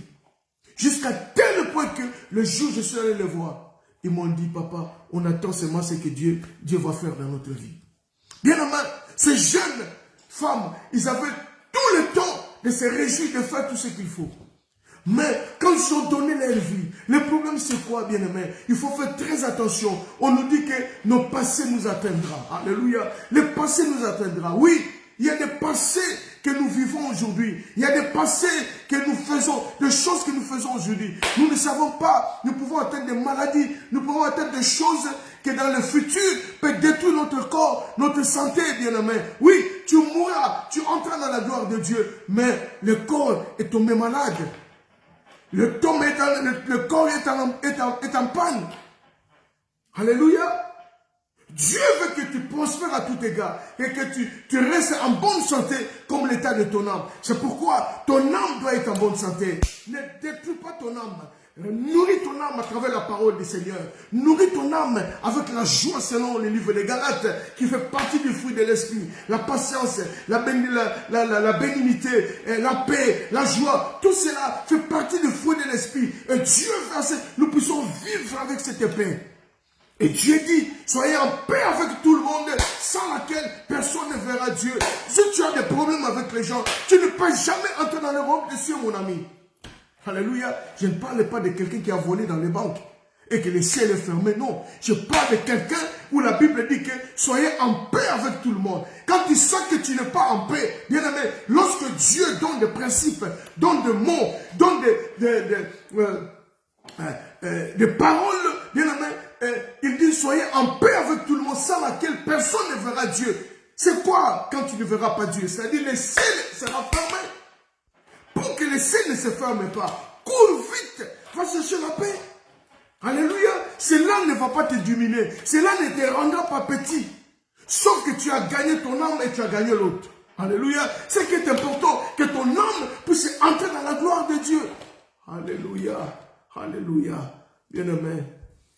Jusqu'à tel point que le jour où je suis allé les voir, ils m'ont dit, papa, on attend seulement ce que Dieu va faire dans notre vie. Bien aimé, ces jeunes femmes, ils avaient tout le temps de se réjouir de faire tout ce qu'il faut. Mais quand ils ont donné leur vie, le problème c'est quoi, bien aimé? Il faut faire très attention. On nous dit que nos passés nous atteindra. Alléluia. Le passé nous atteindra. Oui, il y a des passés que nous vivons aujourd'hui. Il y a des passés que nous faisons, des choses que nous faisons aujourd'hui. Nous ne savons pas. Nous pouvons atteindre des maladies. Nous pouvons atteindre des choses que dans le futur peut détruire notre corps, notre santé, bien aimé. Oui, tu mourras, tu entreras dans la gloire de Dieu. Mais le corps est tombé malade. Le corps est en panne. Alléluia. Dieu veut que tu prospères à tout égard et que tu restes en bonne santé comme l'état de ton âme. C'est pourquoi ton âme doit être en bonne santé. Ne détruis pas ton âme. Nourris ton âme à travers la parole du Seigneur. Nourris ton âme avec la joie selon le livre des Galates qui fait partie du fruit de l'esprit. La patience, la bénignité, la paix, la joie. Tout cela fait partie du fruit de l'esprit. Et Dieu veut que nous puissions vivre avec cette paix. Et Dieu dit, soyez en paix avec tout le monde, sans laquelle personne ne verra Dieu. Si tu as des problèmes avec les gens, tu ne peux jamais entrer dans le royaume des cieux, mon ami. Alléluia. Je ne parle pas de quelqu'un qui a volé dans les banques et que le ciel est fermé. Non. Je parle de quelqu'un où la Bible dit que soyez en paix avec tout le monde. Quand tu sens que tu n'es pas en paix, bien aimé, lorsque Dieu donne des principes, donne des mots, donne des paroles, bien aimé, il dit soyez en paix avec tout le monde sans laquelle personne ne verra Dieu. C'est quoi quand tu ne verras pas Dieu? C'est-à-dire le ciel sera fermé. Pour que le ciel ne se ferme pas, cours vite, va chercher la paix. Alléluia. Cela ne va pas te diminuer. Cela ne te rendra pas petit. Sauf que tu as gagné ton âme et tu as gagné l'autre. Alléluia. C'est qui est important, que ton âme puisse entrer dans la gloire de Dieu. Alléluia. Alléluia. Bien-aimé,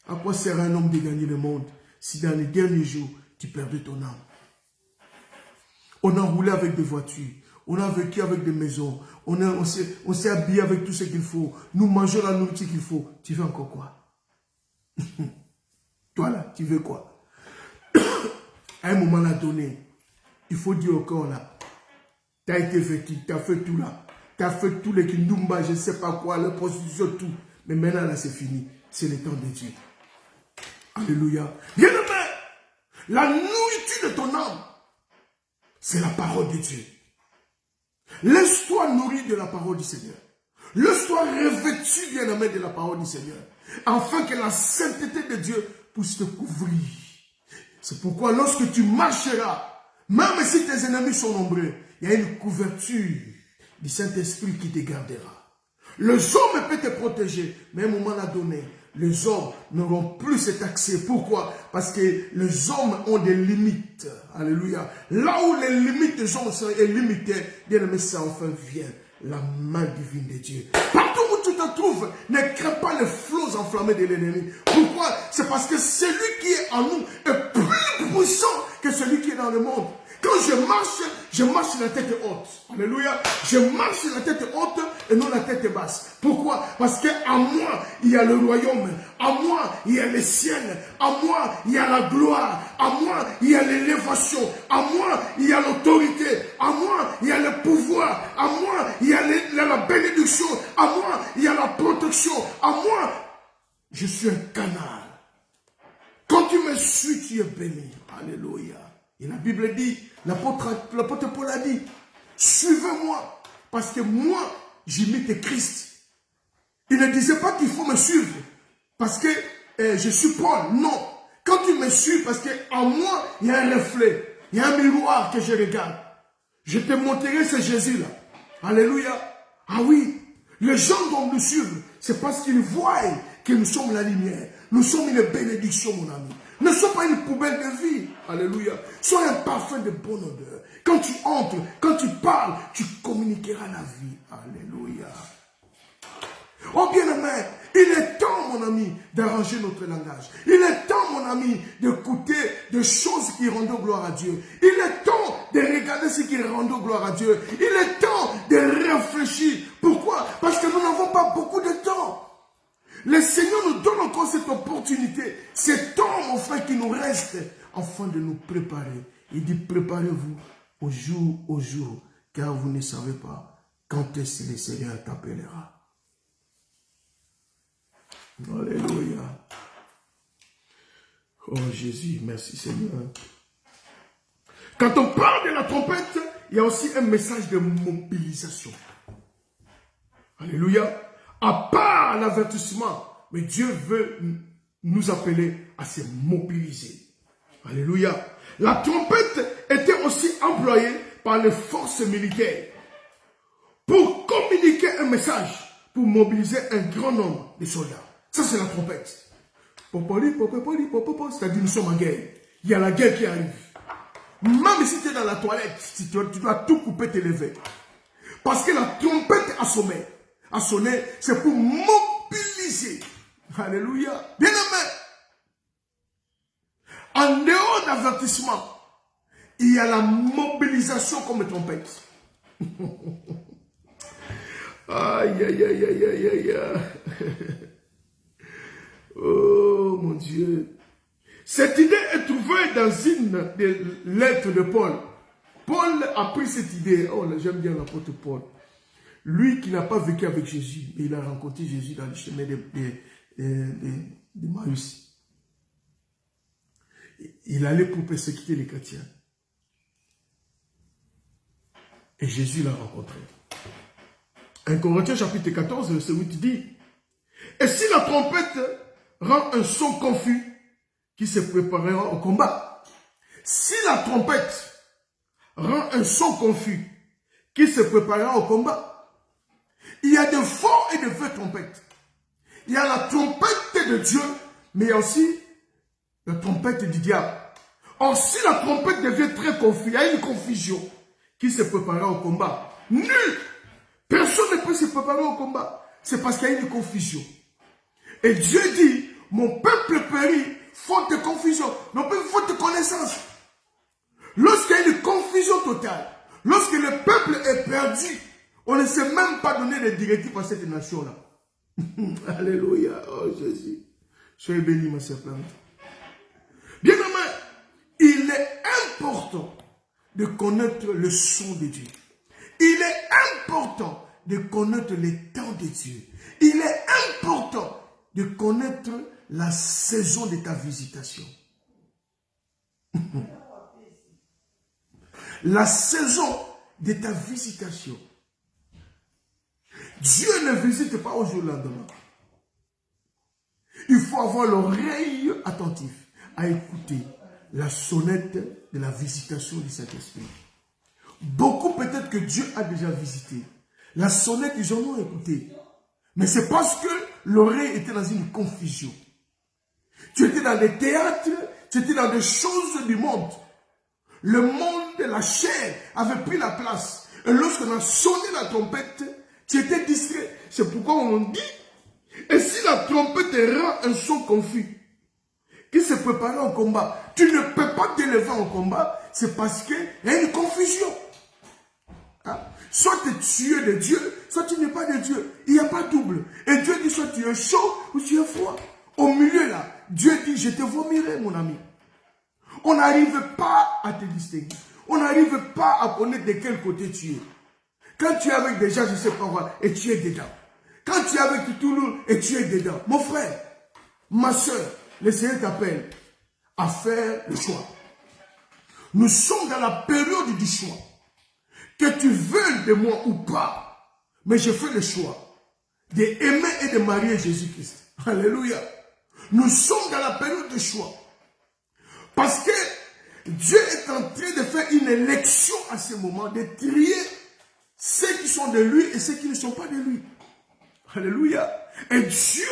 à quoi sert un homme de gagner le monde si dans les derniers jours, tu perdais ton âme? On a roulé avec des voitures. On a vécu avec des maisons. On s'est habillé avec tout ce qu'il faut. Nous mangeons la nourriture qu'il faut. Tu veux encore quoi? Toi là, tu veux quoi? À un moment donné, il faut dire au corps là, tu as été vêtu, tu as fait tout là. Tu as fait tout les kindumba, je ne sais pas quoi, la prostitution, tout. Mais maintenant là, c'est fini. C'est le temps de Dieu. Alléluia. Bien-aimé, la nourriture de ton âme, c'est la parole de Dieu. Laisse-toi nourrir de la parole du Seigneur. Laisse-toi revêtu, bien-aimé, de la parole du Seigneur. Afin que la sainteté de Dieu puisse te couvrir. C'est pourquoi lorsque tu marcheras, même si tes ennemis sont nombreux, il y a une couverture du Saint-Esprit qui te gardera. Les hommes peuvent te protéger, mais à un moment donné, les hommes n'auront plus cet accès. Pourquoi? Parce que les hommes ont des limites. Alléluia. Là où les limites des hommes sont limitées, bien aimé, ça enfin vient la main divine de Dieu. Partout où tu te trouves, ne crains pas les flots enflammés de l'ennemi. Pourquoi? C'est parce que celui qui est en nous est plus puissant que celui qui est dans le monde. Quand je marche la tête haute. Alléluia. Je marche la tête haute et non la tête basse. Pourquoi? Parce qu'à moi, il y a le royaume. À moi, il y a les ciels. À moi, il y a la gloire. À moi, il y a l'élévation. À moi, il y a l'autorité. À moi, il y a le pouvoir. À moi, il y a la bénédiction. À moi, il y a la protection. À moi, je suis un canal. Quand tu me suis, tu es béni. Alléluia. Et la Bible dit, l'apôtre Paul a dit, suivez-moi, parce que moi, j'imite Christ. Il ne disait pas qu'il faut me suivre, parce que je suis Paul. Non. Quand tu me suis, parce qu'en moi, il y a un reflet, il y a un miroir que je regarde. Je te montrerai ce Jésus-là. Alléluia. Ah oui, les gens dont nous suivent, c'est parce qu'ils voient que nous sommes la lumière. Nous sommes une bénédiction, mon ami. Ne sois pas une poubelle de vie. Alléluia. Sois un parfum de bonne odeur. Quand tu entres, quand tu parles, tu communiqueras la vie. Alléluia. Oh bien-aimé, il est temps, mon ami, d'arranger notre langage. Il est temps, mon ami, d'écouter des choses qui rendent gloire à Dieu. Il est temps de regarder ce qui rend gloire à Dieu. Il est temps de réfléchir. Pourquoi? Parce que nous n'avons pas beaucoup de temps. Le Seigneur nous donne encore cette opportunité, cet temps, mon frère, qui nous reste, afin de nous préparer. Il dit, préparez-vous au jour, car vous ne savez pas quand est-ce que le Seigneur t'appellera. Alléluia. Oh Jésus, merci Seigneur. Quand on parle de la trompette, il y a aussi un message de mobilisation. Alléluia. À part l'avertissement, mais Dieu veut nous appeler à se mobiliser. Alléluia. La trompette était aussi employée par les forces militaires pour communiquer un message, pour mobiliser un grand nombre de soldats. Ça, c'est la trompette. C'est-à-dire nous sommes en guerre. Il y a la guerre qui arrive. Même si tu es dans la toilette, tu dois tout couper, te lever. Parce que la trompette a sonné, c'est pour mobiliser. Alléluia. Bien aimé. En dehors d'avertissement, il y a la mobilisation comme trompette. Aïe, aïe, aïe, aïe, aïe, aïe. Oh mon Dieu. Cette idée est trouvée dans une des lettres de Paul. Paul a pris cette idée. Oh, j'aime bien l'apôtre Paul. Lui qui n'a pas vécu avec Jésus, mais il a rencontré Jésus dans le chemin de Maïs. Il allait pour persécuter les chrétiens. Et Jésus l'a rencontré. 1 Corinthiens chapitre 14, verset 8 dit, « Et si la trompette rend un son confus, qui se préparera au combat. Si la trompette rend un son confus, qui se préparera au combat. Il y a de faux et de vraies trompettes. Il y a la trompette de Dieu, mais il y a aussi la trompette du diable. Or, si la trompette devient très confuse, il y a une confusion qui se préparera au combat. Nul, personne ne peut se préparer au combat. C'est parce qu'il y a une confusion. Et Dieu dit, mon peuple périt faute de confusion, non plus faute de connaissance. Lorsqu'il y a une confusion totale, lorsque le peuple est perdu, on ne sait même pas donner les directives à cette nation-là. Alléluia, oh Jésus. Soyez béni, ma sœur Plante. Bien aimé, il est important de connaître le son de Dieu. Il est important de connaître les temps de Dieu. Il est important de connaître la saison de ta visitation. La saison de ta visitation. Dieu ne visite pas au jour lendemain. Il faut avoir l'oreille attentive à écouter la sonnette de la visitation du Saint-Esprit. Beaucoup peut-être que Dieu a déjà visité. La sonnette, ils en ont écouté. Mais c'est parce que l'oreille était dans une confusion. Tu étais dans des théâtres, tu étais dans des choses du monde. Le monde de la chair avait pris la place. Et lorsqu'on a sonné la trompette, tu étais distrait. C'est pourquoi on dit, et si la trompette rend un son confus, qui se prépare au combat, tu ne peux pas t'élever au combat, c'est parce qu'il y a une confusion. Hein? Soit tu es de Dieu, soit tu n'es pas de Dieu. Il n'y a pas double. Et Dieu dit soit tu es chaud ou tu es froid. Au milieu là, Dieu dit je te vomirai mon ami. On n'arrive pas à te distinguer. On n'arrive pas à connaître de quel côté tu es. Quand tu es avec des gens, je ne sais pas quoi, et tu es dedans. Quand tu es avec Toulouse et tu es dedans. Mon frère, ma soeur, le Seigneur t'appelle à faire le choix. Nous sommes dans la période du choix. Que tu veuilles de moi ou pas, mais je fais le choix d'aimer et de marier Jésus-Christ. Alléluia. Nous sommes dans la période de choix. Parce que Dieu est en train de faire une élection à ce moment, de trier ceux qui sont de lui et ceux qui ne sont pas de lui. Alléluia. Et Dieu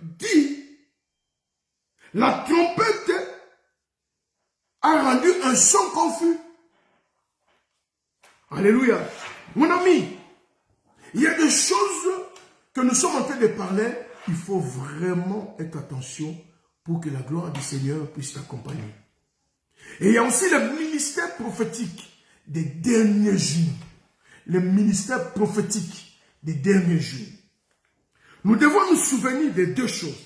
dit, la trompette a rendu un son confus. Alléluia. Mon ami, il y a des choses que nous sommes en train de parler. Il faut vraiment être attention pour que la gloire du Seigneur puisse t'accompagner. Et il y a aussi le ministère prophétique des derniers jours. Le ministère prophétique des derniers jours. Nous devons nous souvenir de deux choses.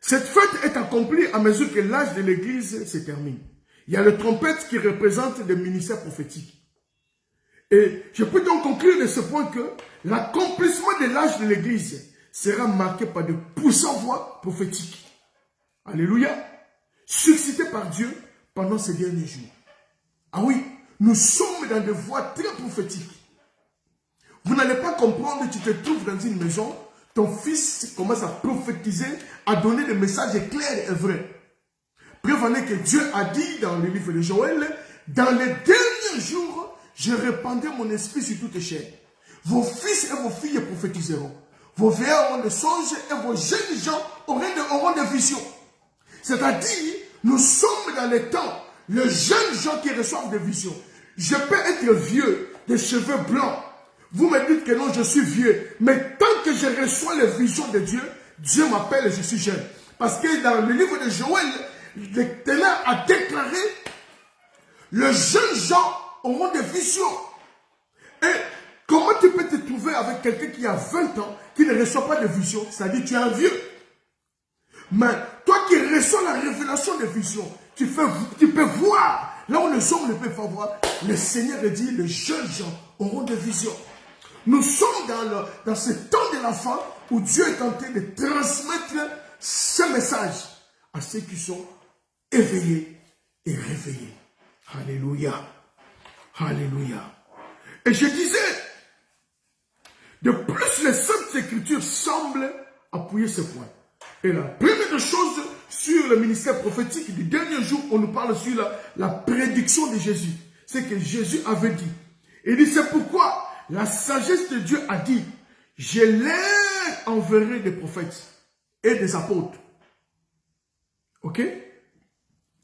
Cette fête est accomplie à mesure que l'âge de l'Église se termine. Il y a le trompette qui représente le ministère prophétique. Et je peux donc conclure de ce point que l'accomplissement de l'âge de l'Église sera marqué par de puissantes voix prophétiques. Alléluia. Suscitées par Dieu pendant ces derniers jours. Ah oui, nous sommes dans des voix très prophétiques. Vous n'allez pas comprendre, tu te trouves dans une maison, ton fils commence à prophétiser, à donner des messages clairs et vrais. Preuve en est que Dieu a dit dans le livre de Joël, dans les derniers jours, je répandrai mon esprit sur toutes les chairs. Vos fils et vos filles prophétiseront. Vos vieillards auront des songes et vos jeunes gens auront des visions. C'est-à-dire, nous sommes dans les temps, les jeunes gens qui reçoivent des visions. Je peux être vieux, des cheveux blancs. Vous me dites que non, je suis vieux. Mais tant que je reçois les visions de Dieu, Dieu m'appelle et je suis jeune. Parce que dans le livre de Joël, l'Éternel a déclaré, les jeunes gens auront des visions. Et comment tu peux te trouver avec quelqu'un qui a 20 ans, qui ne reçoit pas de visions? C'est-à-dire que tu es un vieux. Mais toi qui reçois la révélation des visions, tu peux voir, là où les hommes ne peuvent pas voir, le Seigneur dit, les jeunes gens auront des visions. Nous sommes dans ce temps de la fin où Dieu est en train de transmettre ce message à ceux qui sont éveillés et réveillés. Alléluia. Alléluia. Et je disais, de plus les Saintes Écritures semblent appuyer ce point. Et la première chose sur le ministère prophétique du dernier jour, on nous parle sur la prédiction de Jésus. C'est que Jésus avait dit. Il dit, c'est pourquoi la sagesse de Dieu a dit, je leur enverrai des prophètes et des apôtres. Ok?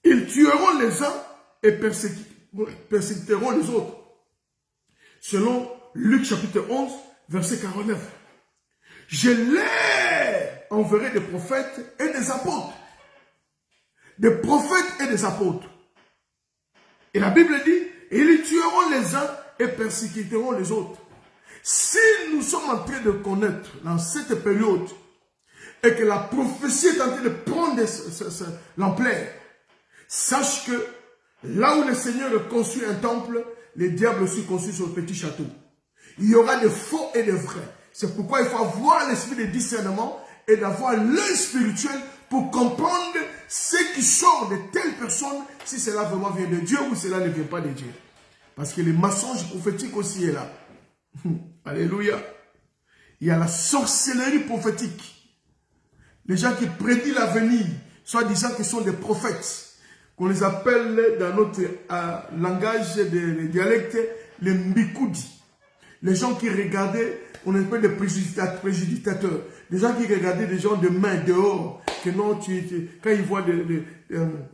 Ils tueront les uns et persécuteront les autres. Selon Luc chapitre 11, verset 49. Je leur enverrai des prophètes et des apôtres. Des prophètes et des apôtres. Et la Bible dit, ils tueront les uns et persécuteront les autres. Si nous sommes en train de connaître dans cette période et que la prophétie est en train de prendre l'ampleur, sache que là où le Seigneur construit un temple, les diables aussi construisent son petit château. Il y aura des faux et des vrais. C'est pourquoi il faut avoir l'esprit de discernement et d'avoir l'œil spirituel pour comprendre ce qui sort de telles personnes, si cela vraiment vient de Dieu ou cela ne vient pas de Dieu. Parce que le mensonge prophétique aussi est là. Alléluia. Il y a la sorcellerie prophétique. Les gens qui prédisent l'avenir, soit disant qu'ils sont des prophètes, qu'on les appelle dans notre langage de dialecte, les mbikoudi. les gens qui regardaient, on appelle des préjudicateurs, des gens qui regardaient des gens de main dehors, que non, quand ils voient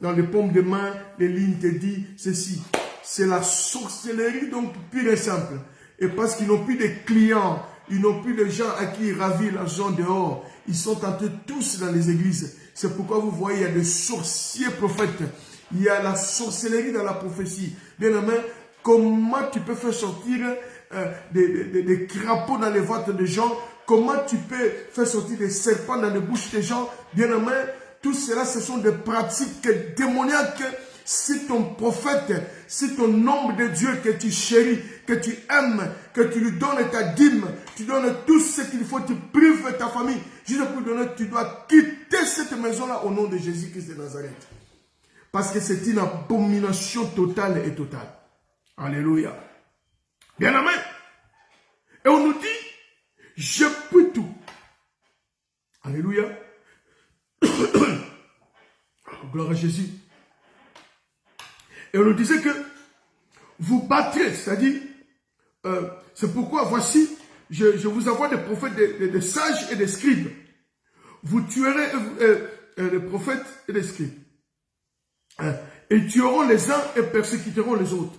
dans les paumes de main, les lignes te disent ceci. C'est la sorcellerie, donc pure et simple. Et parce qu'ils n'ont plus de clients, ils n'ont plus de gens à qui ils ravissent l'argent dehors, ils sont entrés tous dans les églises. C'est pourquoi vous voyez, il y a des sorciers prophètes. Il y a la sorcellerie dans la prophétie. Bien aimé, comment tu peux faire sortir des crapauds dans les ventres des gens? Comment tu peux faire sortir des serpents dans les bouches des gens? Bien aimé, tout cela, ce sont des pratiques démoniaques. Si ton prophète, si ton homme de Dieu que tu chéris, que tu aimes, que tu lui donnes ta dîme, tu donnes tout ce qu'il faut, tu prives ta famille, juste pour donner, tu dois quitter cette maison-là au nom de Jésus-Christ de Nazareth. Parce que c'est une abomination totale et totale. Alléluia. Bien amen. Et on nous dit, je peux tout. Alléluia. Gloire à Jésus. Et on nous disait que vous battrez, c'est-à-dire, c'est pourquoi voici, je vous envoie des prophètes, des sages et des scribes. Vous tuerez les prophètes et les scribes. Ils tueront les uns et persécuteront les autres.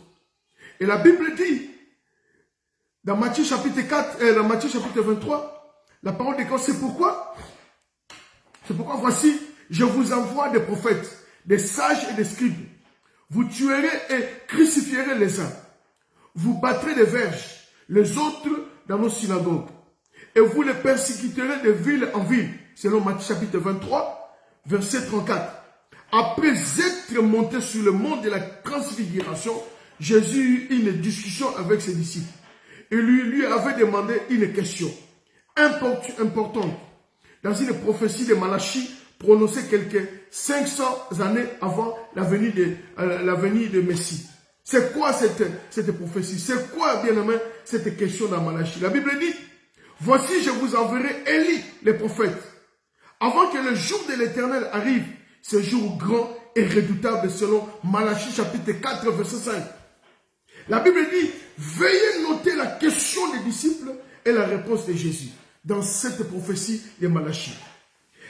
Et la Bible dit, dans Matthieu chapitre 4, dans Matthieu chapitre 23, la parole de Dieu, c'est pourquoi voici, je vous envoie des prophètes, des sages et des scribes. Vous tuerez et crucifierez les uns. Vous battrez des verges, les autres dans nos synagogues. Et vous les persécuterez de ville en ville, selon Matthieu chapitre 23, verset 34. Après être monté sur le mont de la transfiguration, Jésus eut une discussion avec ses disciples. Et lui avait demandé une question importante. Dans une prophétie de Malachie, prononcée quelques 500 années avant la venue de Messie. C'est quoi cette prophétie? C'est quoi, bien aimé, cette question dans Malachie? La Bible dit, voici je vous enverrai Élie, les prophètes, avant que le jour de l'Éternel arrive, ce jour grand et redoutable selon Malachie chapitre 4 verset 5. La Bible dit, veuillez noter la question des disciples et la réponse de Jésus dans cette prophétie de Malachie.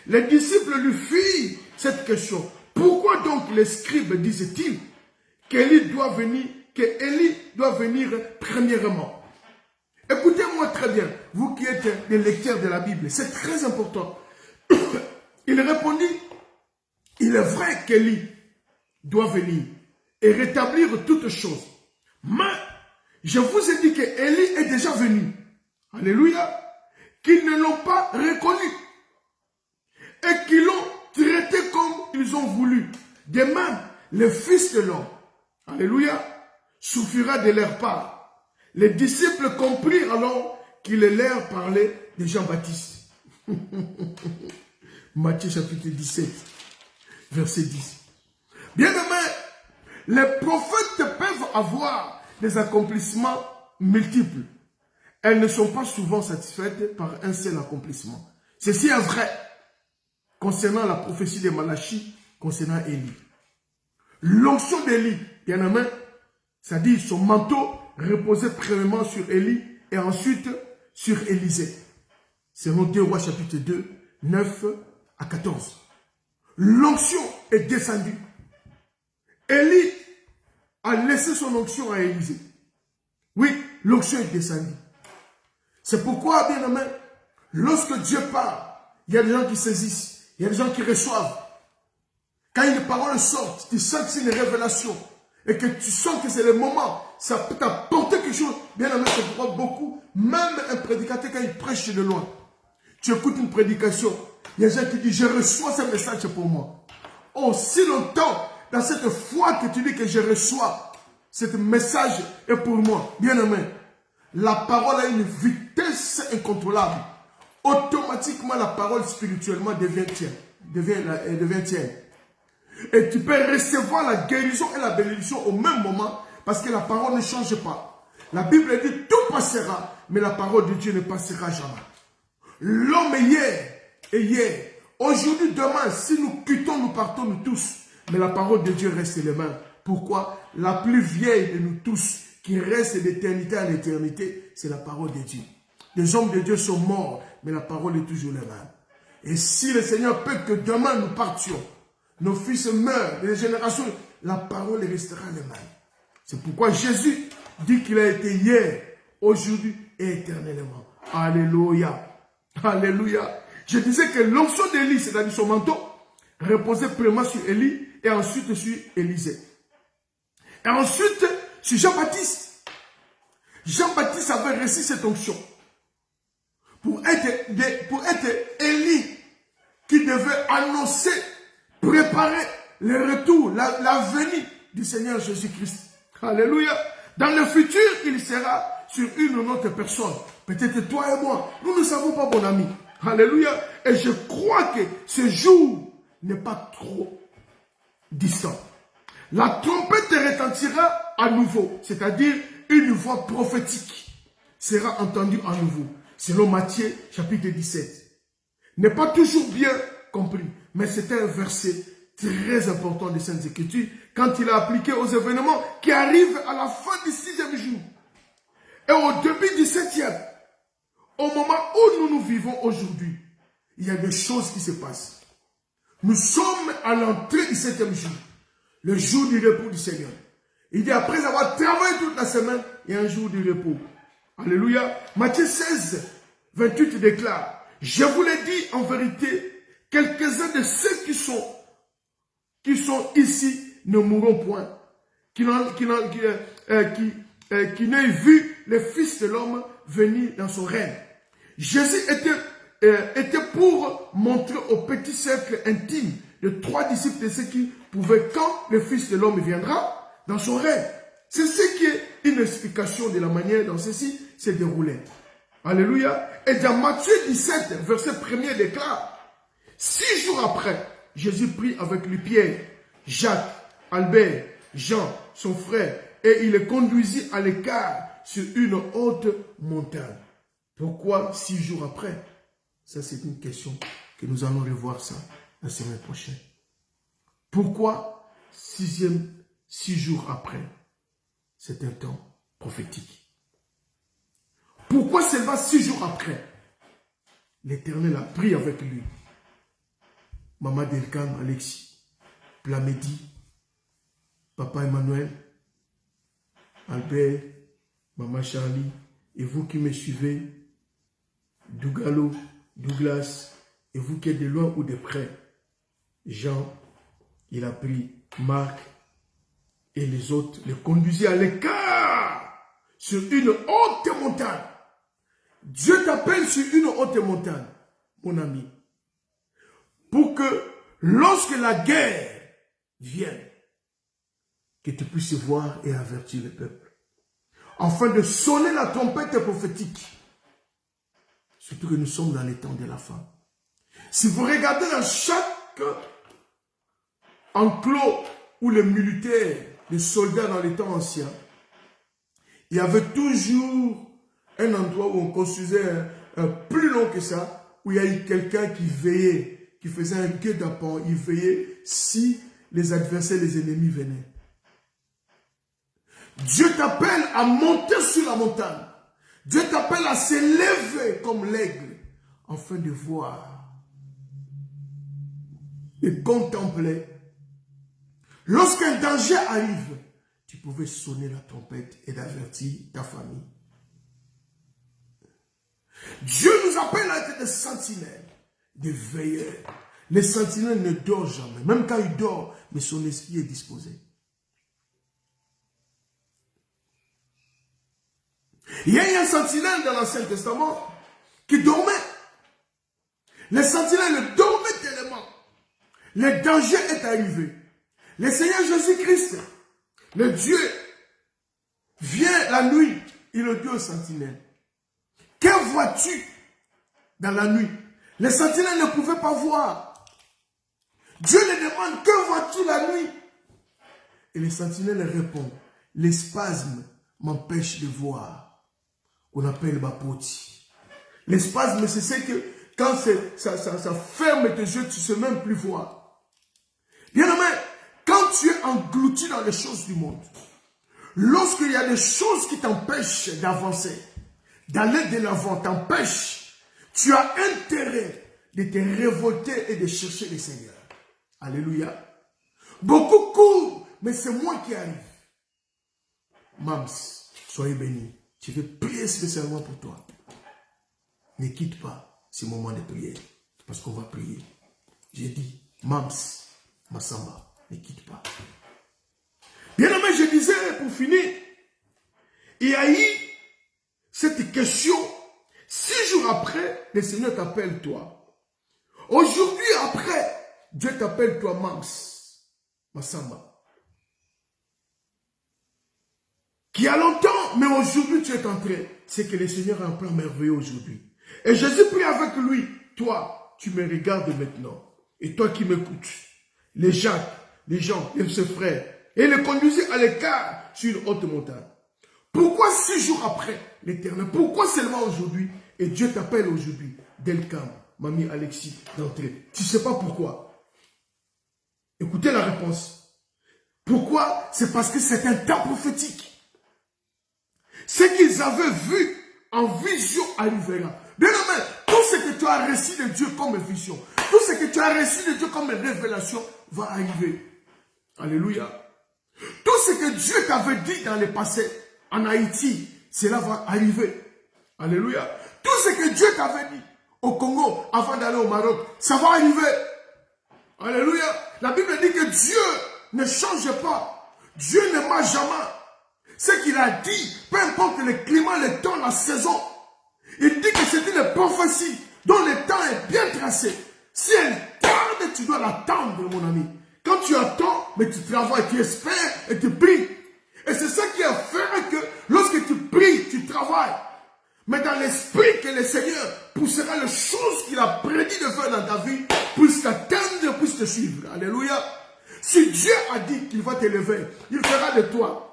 Les disciples lui firent cette question. Pourquoi donc les scribes disaient-ils qu'Élie doit venir premièrement? Écoutez-moi très bien, vous qui êtes des lecteurs de la Bible, c'est très important. Il répondit, il est vrai qu'Élie doit venir et rétablir toutes choses. Mais je vous ai dit qu'Élie est déjà venu. Alléluia. Qu'ils ne l'ont pas reconnu. Et qu'ils l'ont traité comme ils ont voulu. De même, le Fils de l'homme, alléluia, souffrira de leur part. Les disciples comprirent alors qu'il leur parlait de Jean-Baptiste. Matthieu chapitre 17, verset 10. Bien aimé, les prophètes peuvent avoir des accomplissements multiples. Elles ne sont pas souvent satisfaites par un seul accomplissement. Ceci est vrai concernant la prophétie de Malachie, concernant Élie. L'onction d'Élie, bien aimé, c'est-à-dire son manteau reposait premièrement sur Élie et ensuite sur Élisée. Selon 2 Rois chapitre 2, 9 à 14. L'onction est descendue. Élie a laissé son onction à Élisée. Oui, l'onction est descendue. C'est pourquoi, bien aimé, lorsque Dieu parle, il y a des gens qui saisissent, il y a des gens qui reçoivent. Quand une parole sort, tu sens que c'est une révélation et que tu sens que c'est le moment, ça peut t'apporter quelque chose. Bien aimé, c'est pourquoi beaucoup, même un prédicateur, quand il prêche de loin, tu écoutes une prédication, il y a des gens qui disent, je reçois ce message pour moi. Oh, si longtemps, dans cette foi que tu dis que je reçois, ce message est pour moi. Bien aimé, la parole a une vitesse incontrôlable. Automatiquement, la parole spirituellement devient tienne. Et tu peux recevoir la guérison et la bénédiction au même moment parce que la parole ne change pas. La Bible dit tout passera, mais la parole de Dieu ne passera jamais. L'homme est hier. Aujourd'hui, demain, si nous quittons, nous partons nous tous. Mais la parole de Dieu reste les mêmes. Pourquoi? La plus vieille de nous tous, qui reste d'éternité à l'éternité, c'est la parole de Dieu. Les hommes de Dieu sont morts, mais la parole est toujours la même. Et si le Seigneur peut que demain nous partions, nos fils meurent, les générations, la parole restera la même. C'est pourquoi Jésus dit qu'il a été hier, aujourd'hui et éternellement. Alléluia. Alléluia. Je disais que l'onction d'Élie, c'est-à-dire son manteau, reposait premièrement sur Élie et ensuite sur Élisée. Et ensuite sur Jean-Baptiste. Jean-Baptiste avait reçu cette onction pour être Élie qui devait annoncer, préparer le retour, la venue du Seigneur Jésus-Christ. Alléluia. Dans le futur, il sera sur une autre personne. Peut-être toi et moi. Nous ne savons pas, mon ami. Alléluia. Et je crois que ce jour n'est pas trop distant. La trompette retentira à nouveau. C'est-à-dire une voix prophétique sera entendue à nouveau. Selon Matthieu chapitre 17. N'est pas toujours bien compris. Mais c'est un verset très important des Saintes Écritures quand il a appliqué aux événements qui arrivent à la fin du 6e jour et au début du 7e. Au moment où nous vivons aujourd'hui, il y a des choses qui se passent. Nous sommes à l'entrée du 7e jour, le jour du repos du Seigneur. Il dit après avoir travaillé toute la semaine, il y a un jour du repos. Alléluia. Matthieu 16, 28 déclare, je vous l'ai dit en vérité, quelques-uns de ceux qui sont ici ne mourront point, qui n'aient vu le Fils de l'homme venir dans son règne. Jésus était pour montrer au petit cercle intime de 3 disciples de ceux qui pouvaient, quand le Fils de l'homme viendra, dans son règne. C'est ce qui est une explication de la manière dont ceci s'est déroulé. Alléluia. Et dans Matthieu 17, verset 1er déclare, 6 jours après, Jésus prit avec lui Pierre, Jacques, Albert, Jean, son frère, et il les conduisit à l'écart sur une haute montagne. Pourquoi 6 jours après? Ça, c'est une question que nous allons revoir ça la semaine prochaine. Pourquoi 6 jours après? C'est un temps prophétique. Pourquoi seulement 6 jours après? L'Éternel a pris avec lui Maman Delcan, Alexis, Plamedi, Papa Emmanuel, Albert, Maman Charlie, et vous qui me suivez, Dougalo, Douglas, et vous qui êtes de loin ou de près, Jean, il a pris Marc et les autres, les conduisit à l'écart sur une haute montagne. Dieu t'appelle sur une haute montagne, mon ami, pour que lorsque la guerre vienne, que tu puisses voir et avertir le peuple, afin de sonner la trompette prophétique. Surtout que nous sommes dans les temps de la fin. Si vous regardez dans chaque enclos où les militaires, les soldats dans les temps anciens, il y avait toujours un endroit où on construisait plus long que ça, où il y a eu quelqu'un qui veillait, qui faisait un guet-apens, il veillait si les adversaires, les ennemis venaient. Dieu t'appelle à monter sur la montagne. Dieu t'appelle à s'élever comme l'aigle, afin de voir et contempler. Lorsqu'un danger arrive, tu pouvais sonner la trompette et d'avertir ta famille. Dieu nous appelle à être des sentinelles, des veilleurs. Les sentinelles ne dorment jamais. Même quand il dort, mais son esprit est disposé. Il y a eu un sentinelle dans l'Ancien Testament qui dormait. Les sentinelles dormaient tellement. Le danger est arrivé. Le Seigneur Jésus-Christ, le Dieu, vient la nuit. Il le dit aux sentinelles. Que vois-tu dans la nuit? Les sentinelles ne pouvaient pas voir. Dieu les demande, que vois-tu la nuit? Et les sentinelles répondent, les spasmes m'empêchent de voir. On appelle Bapoti. Les spasmes, c'est ce que quand ça ferme tes yeux, tu ne sais même plus voir. Bien aimé, quand tu es englouti dans les choses du monde, lorsqu'il y a des choses qui t'empêchent d'avancer, d'aller de l'avant, t'empêchent, tu as intérêt de te révolter et de chercher le Seigneur. Alléluia. Beaucoup courent, mais c'est moi qui arrive. Mams, soyez bénis. Je vais prier spécialement pour toi. Ne quitte pas ce moment de prière, parce qu'on va prier. J'ai dit, Mams, Massamba, ne quitte pas. Bien aimé, je disais, pour finir, il y a eu cette question, 6 jours après, le Seigneur t'appelle toi. Aujourd'hui, après, Dieu t'appelle toi, Mams, Massamba. Qui a longtemps, mais aujourd'hui tu es entré. C'est que le Seigneur a un plan merveilleux aujourd'hui. Et Jésus prie avec lui. Toi, tu me regardes maintenant. Et toi qui m'écoutes, les Jacques, les gens, ses frères, et les conduisait à l'écart sur une haute montagne. Pourquoi 6 jours après l'Éternel? Pourquoi seulement aujourd'hui? Et Dieu t'appelle aujourd'hui, Delcam, Mamie Alexis, d'entrer. Tu ne sais pas pourquoi. Écoutez la réponse. Pourquoi? C'est parce que c'est un temps prophétique. Ce qu'ils avaient vu en vision arrivera. Bien aimé, tout ce que tu as reçu de Dieu comme vision, tout ce que tu as reçu de Dieu comme révélation va arriver. Alléluia. Tout ce que Dieu t'avait dit dans le passé, en Haïti, cela va arriver. Alléluia. Tout ce que Dieu t'avait dit au Congo avant d'aller au Maroc, ça va arriver. Alléluia. La Bible dit que Dieu ne change pas. Dieu ne ment jamais. Ce qu'il a dit, peu importe le climat, le temps, la saison, il dit que c'est une prophétie dont le temps est bien tracé. Si elle tarde, tu dois l'attendre, mon ami. Quand tu attends, mais tu travailles, tu espères et tu pries. Et c'est ça qui a fait que lorsque tu pries, tu travailles. Mais dans l'esprit que le Seigneur poussera les choses qu'il a prédit de faire dans ta vie, puisse t'atteindre, puisse te suivre. Alléluia. Si Dieu a dit qu'il va t'élever, il fera de toi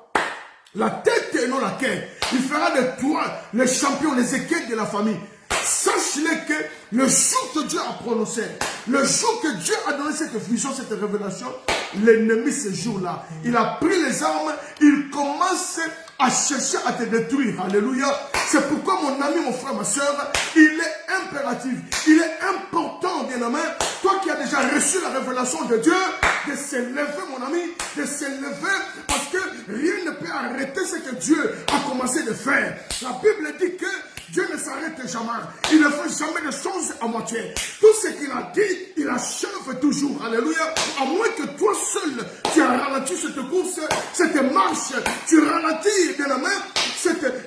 la tête et non la quête. Il fera de toi le champion, les équipes de la famille. Sache-le que le jour que Dieu a prononcé, le jour que Dieu a donné cette vision, cette révélation, l'ennemi ce jour-là, il a pris les armes, il commence à chercher à te détruire. Alléluia. C'est pourquoi mon ami, mon frère, ma soeur, il est impératif, il est important, bien-aimé, toi qui as déjà reçu la révélation de Dieu, de s'élever, mon ami, de s'élever, parce que rien ne peut arrêter ce que Dieu a commencé de faire. La Bible dit que Dieu ne s'arrête jamais. Il ne fait jamais de choses à moitié. Tout ce qu'il a dit, il achève toujours. Alléluia. À moins que toi seul, tu as ralenti cette course, cette marche, tu ralentis, bien-aimé,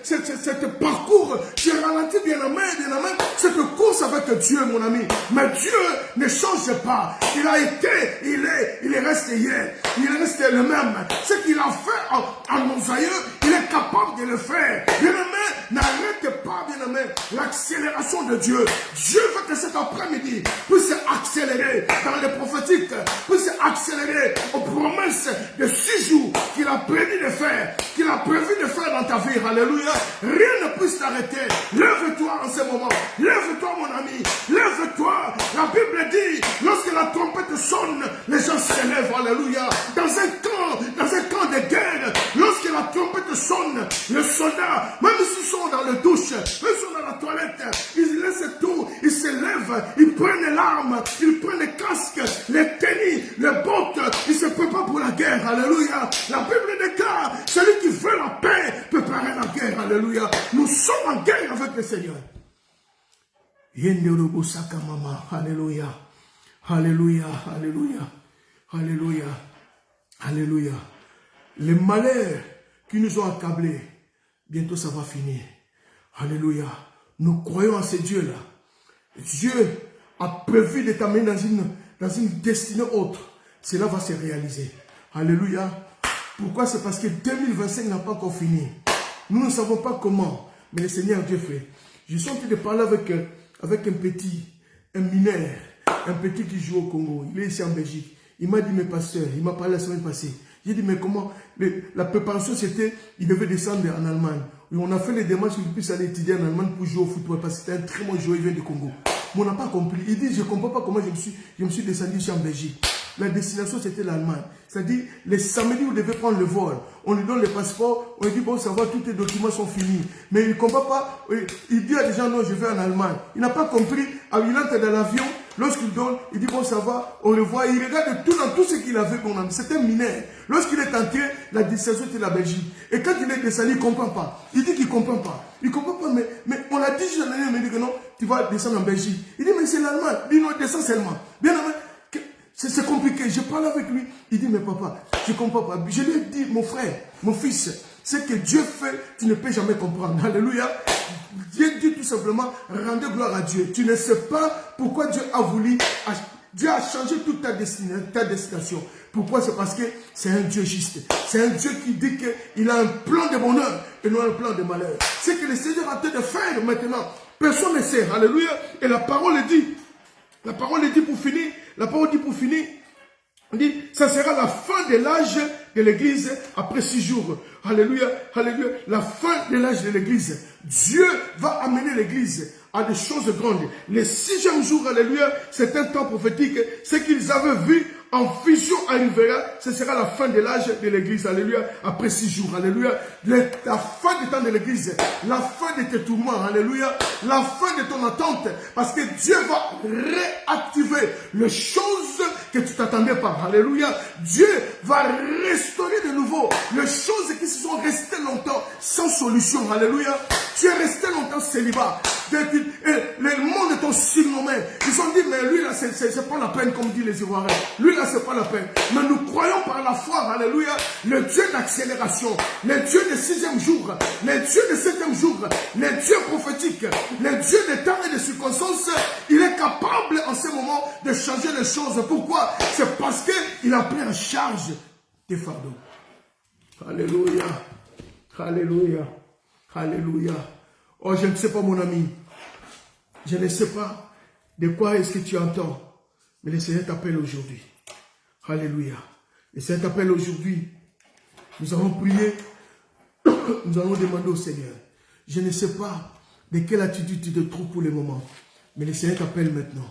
cette parcours, tu ralentis, bien-aimé, cette course avec Dieu, mon ami. Mais Dieu ne change pas. Il a été, il est resté hier. Il est resté le même. Ce qu'il a fait en nos aïeux, il est capable de le faire. Bien-aimé, n'arrête pas, bien-aimé, l'accélération de Dieu. Dieu veut que cet après-midi puisse accélérer dans les prophétiques, puisse accélérer aux promesses de 6 jours qu'il a prévu de faire, qu'il a prévu de faire dans ta vie. Alléluia. Rien ne puisse t'arrêter. Lève-toi en ce moment. Lève-toi, mon ami. Lève-toi. La Bible dit, lorsque la trompette sonne, les gens s'élèvent. Alléluia. Dans un camp de guerre, lorsque la trompette sonne, les soldats, même s'ils sont dans le douche, même s'ils sont dans la toilette, ils laissent tout, ils se lèvent, ils prennent les larmes, ils prennent les casques, les tennis, les bottes, ils se préparent pour la guerre. Alléluia. La Bible déclare, celui qui veut la paix peut préparer la guerre. Alléluia. Nous sommes en guerre avec le Seigneur. Alléluia. Alléluia. Alléluia. Alléluia. Alléluia. Les malheurs qui nous ont accablés, bientôt ça va finir. Alléluia. Nous croyons en ce Dieu-là. Dieu a prévu de t'amener dans une destinée autre. Cela va se réaliser. Alléluia. Pourquoi? C'est parce que 2025 n'a pas encore fini. Nous ne savons pas comment, mais le Seigneur Dieu fait. Je suis en train de parler avec un petit, un mineur, un petit qui joue au Congo. Il est ici en Belgique. Il m'a dit, mes pasteurs, il m'a parlé la semaine passée. J'ai dit, mais comment? La préparation, c'était, il devait descendre en Allemagne. Et on a fait les démarches pour qu'il puisse aller étudier en Allemagne pour jouer au football, parce que c'était un très bon joueur, il vient du Congo. Mais on n'a pas compris. Il dit, je ne comprends pas comment je me suis descendu ici en Belgique. la destination c'était l'Allemagne. C'est-à-dire, les samedis, vous devez prendre le vol. On lui donne le passeport, on lui dit, bon, ça va, tous tes documents sont finis. Mais il ne comprend pas, il dit à des gens, non, je vais en Allemagne. Il n'a pas compris, il entre dans l'avion, lorsqu'il donne, il dit, bon, ça va, on le voit. Il regarde tout dans tout ce qu'il avait, c'était un mineur. Lorsqu'il est entré, la destination était la Belgique. Et quand il est descendu, il ne comprend pas. Il dit qu'il ne comprend pas. Il ne comprend pas, mais on a dit, il me dit que non, tu vas descendre en Belgique. Il dit, mais c'est l'Allemagne. Il dit, non, descends seulement. Bien, c'est compliqué. Je parle avec lui. Il dit, mais papa, je ne comprends pas. Je lui ai dit, mon frère, mon fils, ce que Dieu fait, tu ne peux jamais comprendre. Alléluia. Dieu dit tout simplement, rendez gloire à Dieu. Tu ne sais pas pourquoi Dieu a voulu, Dieu a changé toute ta destination. Pourquoi? C'est parce que c'est un Dieu juste. C'est un Dieu qui dit qu'il a un plan de bonheur et non un plan de malheur. C'est que le Seigneur a en train de faire maintenant. Personne ne sait. Alléluia. Et la parole dit. La parole dit pour finir. La parole dit pour finir. On dit, ça sera la fin de l'âge de l'église après 6 jours. Alléluia, alléluia. La fin de l'âge de l'église. Dieu va amener l'église à des choses grandes. Le 6e jour, alléluia, c'est un temps prophétique. Ce qu'ils avaient vu en vision arrivera, ce sera la fin de l'âge de l'église, alléluia, après 6 jours, alléluia. La fin du temps de l'église, la fin de tes tourments, alléluia, la fin de ton attente, parce que Dieu va réactiver les choses que tu t'attendais pas, alléluia. Dieu va restaurer de nouveau les choses qui se sont restées longtemps sans solution, alléluia. Tu es resté longtemps célibat. Le monde est surnommé. Ils ont dit, mais lui là, c'est pas la peine, comme dit les Ivoiriens. Lui là, c'est pas la peine. Mais nous croyons par la foi, alléluia, le Dieu d'accélération, le Dieu de 6e jour, le Dieu de 7e jour, le Dieu prophétique, le Dieu des temps et des circonstances. Il est capable en ce moment de changer les choses. Pourquoi? C'est parce qu'il a pris en charge tes fardeaux. Alléluia. Alléluia. Alléluia. Oh, je ne sais pas, mon ami. Je ne sais pas de quoi est-ce que tu entends. Mais le Seigneur t'appelle aujourd'hui. Alléluia. Le Seigneur t'appelle aujourd'hui. Nous allons prier. Nous allons demander au Seigneur. Je ne sais pas de quelle attitude tu te trouves pour le moment. Mais le Seigneur t'appelle maintenant.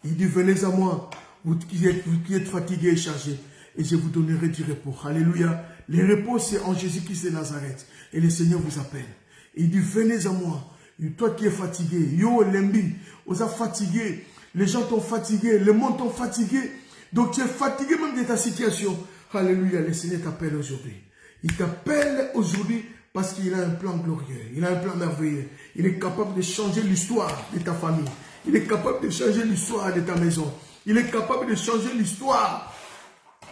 Il dit, venez à moi, vous qui êtes fatigués et chargés, et je vous donnerai du repos. Alléluia. Le repos, c'est en Jésus-Christ de Nazareth. Et le Seigneur vous appelle. Il dit, venez à moi. Et toi qui es fatigué, yo lembi, vous êtes fatigué, les gens t'ont fatigué, le monde t'ont fatigué. Donc tu es fatigué même de ta situation. Alléluia, le Seigneur t'appelle aujourd'hui. Il t'appelle aujourd'hui parce qu'il a un plan glorieux, il a un plan merveilleux. Il est capable de changer l'histoire de ta famille. Il est capable de changer l'histoire de ta maison. Il est capable de changer l'histoire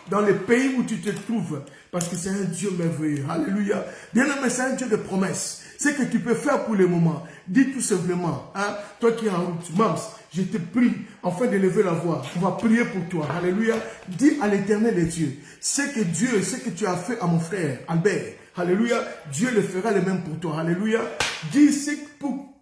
dans le pays où tu te trouves. Parce que c'est un Dieu merveilleux. Alléluia. Bien-aimé, c'est un Dieu de promesses. Ce que tu peux faire pour le moment, dis tout simplement, hein, toi qui es en route, Mams, je te prie, afin de lever la voix, on va prier pour toi, alléluia, dis à l'Éternel des dieux, ce que tu as fait à mon frère, Albert, alléluia, Dieu le fera le même pour toi, alléluia, dis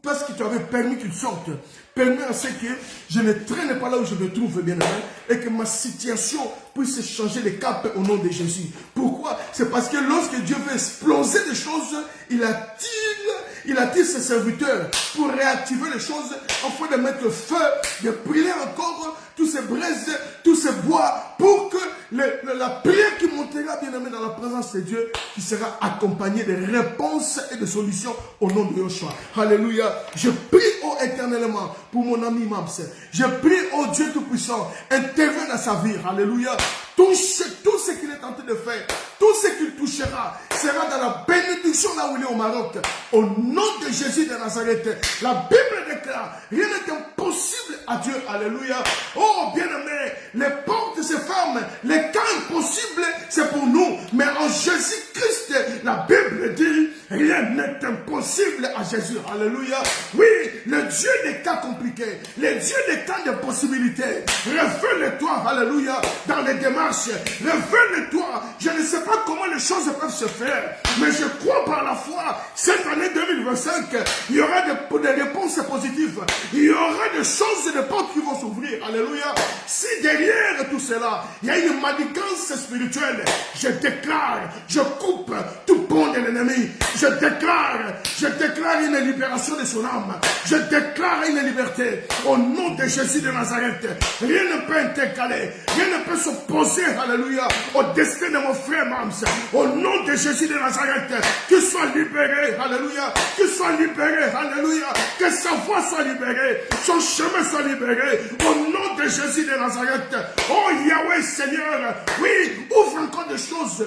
parce que tu avais permis qu'il sorte, permets à ce que je ne traîne pas là où je me trouve, bien aimé, et que ma situation puisse changer de cap au nom de Jésus. Pourquoi? C'est parce que lorsque Dieu veut exploser des choses, il attire ses serviteurs pour réactiver les choses, afin de mettre feu, de brûler encore tous ces braises, tous ces bois, pour que la prière qui montera, bien aimé, dans la présence de Dieu, qui sera accompagnée de réponses et de solutions au nom de Yeshua. Alléluia. Je prie, ô éternellement, pour mon ami Mams. Je prie, ô Dieu Tout-Puissant, interviens dans sa vie. Alléluia. Touche tout ce qu'il est en train de faire. Tout ce qu'il touchera sera dans la bénédiction là où il est au Maroc. Au nom de Jésus de Nazareth. La Bible déclare, rien n'est impossible à Dieu. Alléluia. Oh, bien-aimé, les portes se ferment. Les cas impossibles, c'est pour nous. Mais en Jésus-Christ, la Bible dit, rien n'est impossible à Jésus. Alléluia. Oui, le Dieu des cas compliqués, le Dieu des cas de possibilités. Révèle-toi, alléluia, dans les démarches. Révèle-toi. Je ne sais pas comment les choses peuvent se faire, mais je crois par la foi, cette année 2025, il y aura des réponses positives. Il y aura des choses et des portes qui vont s'ouvrir. Alléluia. Si derrière tout cela, il y a une manigance spirituelle, je déclare, je coupe tout pont de l'ennemi. Je déclare une libération de son âme. Je Je déclare une liberté au nom de Jésus de Nazareth. Rien ne peut intercaler, rien ne peut s'opposer, alléluia, au destin de mon frère Mams. Au nom de Jésus de Nazareth, qu'il soit libéré, alléluia, qu'il soit libéré, alléluia, que sa voix soit libérée, son chemin soit libéré, au nom de Jésus de Nazareth. Oh Yahweh Seigneur, oui, ouvre encore des choses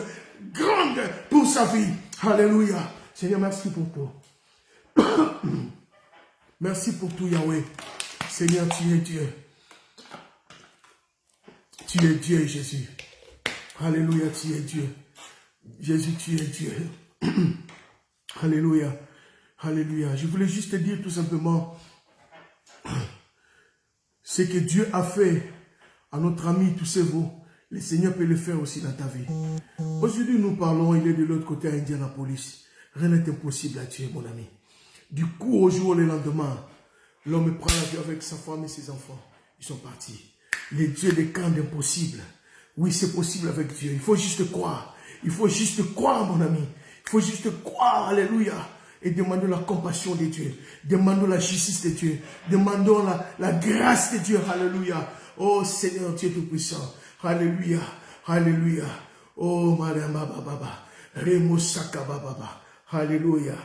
grandes pour sa vie. Alléluia. Seigneur, merci pour tout. Merci pour tout, Yahweh. Seigneur, tu es Dieu. Tu es Dieu, Jésus. Alléluia, tu es Dieu. Jésus, tu es Dieu. Alléluia. Alléluia. Je voulais juste te dire tout simplement ce que Dieu a fait à notre ami Toussez-vous. Le Seigneur peut le faire aussi dans ta vie. Aujourd'hui, nous parlons, il est de l'autre côté à Indianapolis. Rien n'est impossible à Dieu, mon ami. Du coup, au jour, le lendemain, l'homme prend l'avion avec sa femme et ses enfants. Ils sont partis. Les dieux des camps d'impossible. Oui, c'est possible avec Dieu. Il faut juste croire. Il faut juste croire, mon ami. Il faut juste croire, alléluia. Et demandons la compassion de Dieu. Demandons la justice de Dieu. Demandons la grâce de Dieu, alléluia. Oh Seigneur, Dieu Tout-Puissant. Alléluia. Alléluia. Oh, Madame Baba. Remo Saka Baba. Alléluia.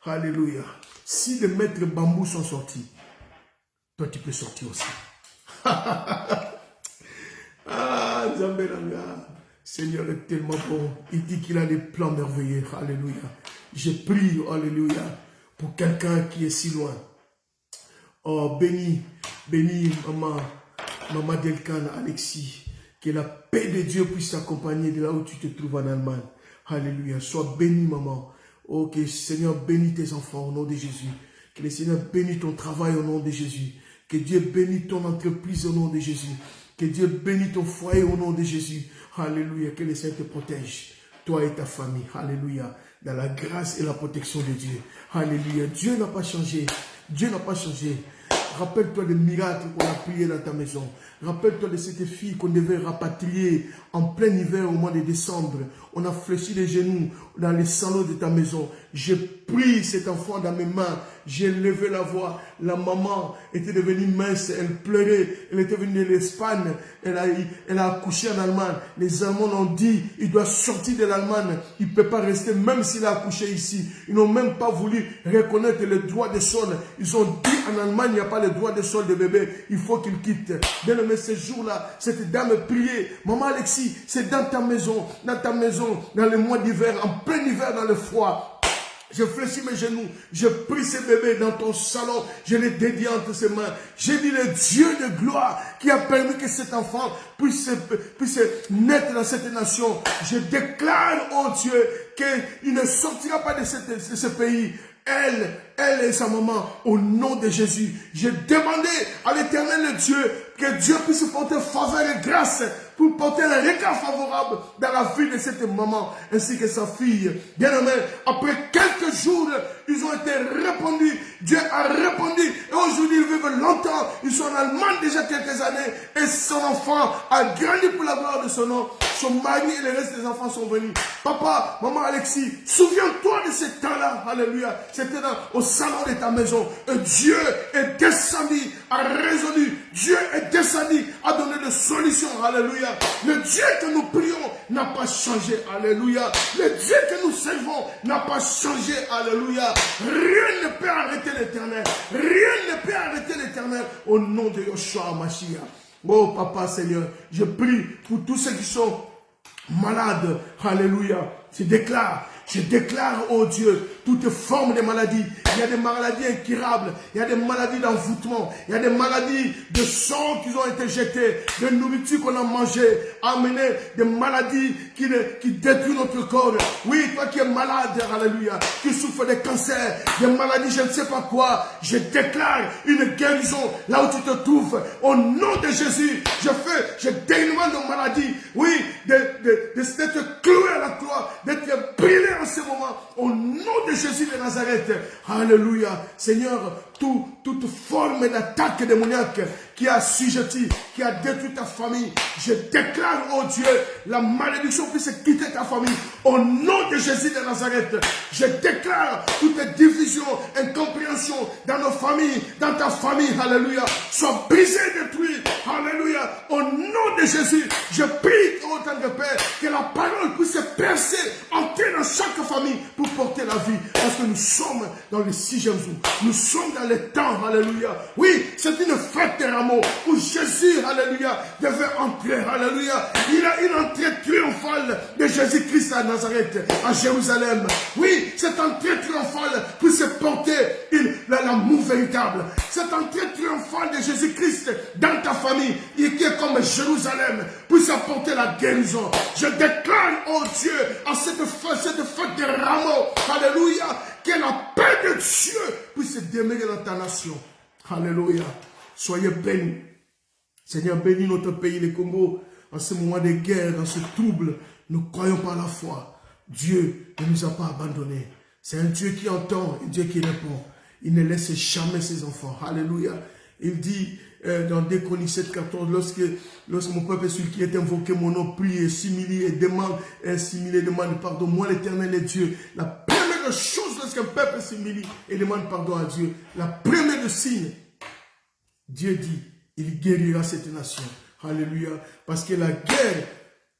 Alléluia. Si les maîtres bambous sont sortis, toi tu peux sortir aussi. Ah, Zambelanga. Seigneur est tellement bon. Il dit qu'il a des plans merveilleux. Alléluia. Je prie, alléluia, pour quelqu'un qui est si loin. Oh, béni, maman Delcan, Alexis. Que la paix de Dieu puisse t'accompagner de là où tu te trouves en Allemagne. Alléluia. Sois béni, maman. Oh, que le Seigneur bénisse tes enfants au nom de Jésus. Que le Seigneur bénisse ton travail au nom de Jésus. Que Dieu bénisse ton entreprise au nom de Jésus. Que Dieu bénisse ton foyer au nom de Jésus. Alléluia. Que le Seigneur te protège. Toi et ta famille. Alléluia. Dans la grâce et la protection de Dieu. Alléluia. Dieu n'a pas changé. Dieu n'a pas changé. Rappelle-toi des miracles qu'on a priés dans ta maison. Rappelle-toi de cette fille qu'on devait rapatrier en plein hiver au mois de décembre. On a fléchi les genoux dans les salons de ta maison. J'ai pris cet enfant dans mes mains. J'ai levé la voix. La maman était devenue mince. Elle pleurait. Elle était venue de l'Espagne. Elle a accouché en Allemagne. Les Allemands ont dit, il doit sortir de l'Allemagne. Il ne peut pas rester même s'il a accouché ici. Ils n'ont même pas voulu reconnaître le droit de sol. Ils ont dit en Allemagne, il n'y a pas le droit de sol de bébé. Il faut qu'il quitte. Bien aimé, ce jour-là, cette dame priait. Maman Alexis, c'est dans ta maison, dans le mois d'hiver, en plein hiver, dans le froid. Je fléchis mes genoux, je prie ce bébé dans ton salon, je l'ai dédié entre ses mains. J'ai dit le Dieu de gloire qui a permis que cet enfant puisse naître dans cette nation. Je déclare, oh Dieu, qu'il ne sortira pas de ce pays. Elle et sa maman, au nom de Jésus, j'ai demandé à l'Éternel Dieu que Dieu puisse porter faveur et grâce pour porter un regard favorable dans la vie de cette maman ainsi que sa fille. Bien aimé, après quelques jours, ils ont été répandus. Dieu a répondu et aujourd'hui ils vivent longtemps. Ils sont en Allemagne déjà quelques années et son enfant a grandi pour la gloire de son nom. Son mari et le reste des enfants sont venus. Papa, maman Alexis, souviens-toi de ce temps-là. Alléluia. C'était au salon de ta maison. Et Dieu est descendu, a résolu. Dieu est descendu, a donné des solutions. Alléluia. Le Dieu que nous prions n'a pas changé. Alléluia. Le Dieu que nous servons n'a pas changé. Alléluia. Rien ne peut arrêter l'Éternel. Rien ne peut arrêter l'Éternel au nom de Yoshua Mashiach. Oh Papa Seigneur, je prie pour tous ceux qui sont malades. Alléluia. Je déclare, oh Dieu, toutes formes de maladies. Il y a des maladies incurables, il y a des maladies d'envoûtement, il y a des maladies de sang qui ont été jetées, de nourriture qu'on a mangée, amener des maladies qui détruisent notre corps. Oui, toi qui es malade, alléluia, qui souffres de cancer, des maladies, je ne sais pas quoi, je déclare une guérison là où tu te trouves. Au nom de Jésus, je demande de maladies, oui, d'être cloué à la croix, d'être brûlé en ce moment, au nom de Jésus de Nazareth. Alléluia. Seigneur, toute forme d'attaque démoniaque qui a assujetti, qui a détruit ta famille, je déclare, oh Dieu, la malédiction puisse quitter ta famille. Au nom de Jésus de Nazareth, je déclare toute division, incompréhension dans nos familles, dans ta famille, alléluia, soit brisée, détruite, alléluia. Au nom de Jésus, je prie, oh tant que Père, que la parole puisse percer, entrer dans chaque famille pour porter la vie, parce que nous sommes dans le 6e jour, nous sommes dans le temps, alléluia. Oui, c'est une fête de rameaux où Jésus, alléluia, devait entrer, alléluia. Il a une entrée triomphale de Jésus-Christ à Nazareth, à Jérusalem. Oui, cette entrée triomphale pour se porter l'amour véritable. Cette entrée triomphale de Jésus-Christ dans ta famille, et qui est comme Jérusalem, puisse apporter la guérison. Je déclare, oh Dieu, à cette fête de rameaux, alléluia, que la paix de Dieu puisse demeurer dans ta nation. Alléluia. Soyez bénis. Seigneur, bénis notre pays, le Congo, en ce moment de guerre, dans ce trouble. Nous croyons par la foi. Dieu ne nous a pas abandonnés. C'est un Dieu qui entend, un Dieu qui répond. Il ne laisse jamais ses enfants. Alléluia. Il dit dans 2 Chroniques 7, 14, lorsque mon peuple est celui qui est invoqué, mon nom prie et s'humilie et demande pardon. Moi, l'Éternel est Dieu. La première chose lorsqu'un peuple s'humilie et demande pardon à Dieu, la première signe, Dieu dit, il guérira cette nation. Alléluia. Parce que la guerre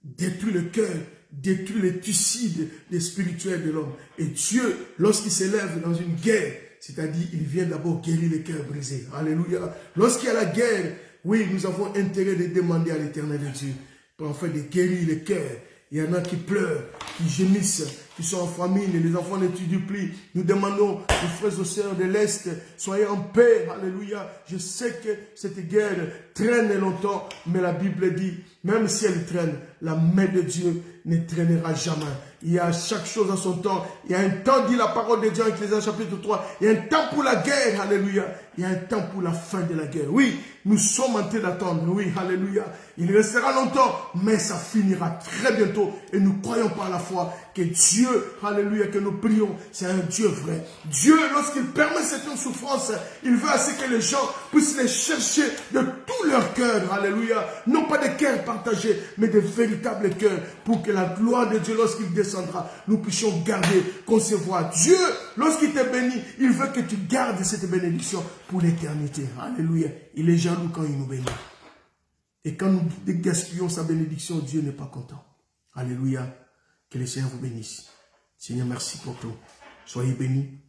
détruit le cœur, détruit les tucides, les spirituels de l'homme. Et Dieu, lorsqu'il s'élève dans une guerre, c'est-à-dire, il vient d'abord guérir les cœurs brisés. Alléluia. Lorsqu'il y a la guerre, oui, nous avons intérêt de demander à l'Éternel de Dieu pour en fait de guérir les cœurs. Il y en a qui pleurent, qui gémissent, qui sont en famine, et les enfants n'étudient plus. Nous demandons aux frères et sœurs de l'Est, soyez en paix, alléluia. Je sais que cette guerre traîne longtemps, mais la Bible dit, même si elle traîne, la main de Dieu ne traînera jamais. Il y a chaque chose à son temps. Il y a un temps, dit la parole de Dieu en Ecclésiaste chapitre 3. Il y a un temps pour la guerre, alléluia. Il y a un temps pour la fin de la guerre. Oui, nous sommes en train d'attendre, oui, alléluia. Il restera longtemps, mais ça finira très bientôt. Et nous croyons par la foi que Dieu, alléluia, que nous prions, c'est un Dieu vrai. Dieu, lorsqu'il permet cette souffrance, il veut assez que les gens puissent les chercher de tout leur cœur, alléluia. Non pas des cœurs partagés, mais des véritables cœurs, pour que la gloire de Dieu, lorsqu'il descendra, nous puissions garder, concevoir. Dieu, lorsqu'il te bénit, il veut que tu gardes cette bénédiction pour l'éternité. Alléluia. Il est jaloux quand il nous bénit. Et quand nous gaspillons sa bénédiction, Dieu n'est pas content. Alléluia. Que le Seigneur vous bénisse. Seigneur, merci pour tout. Soyez bénis.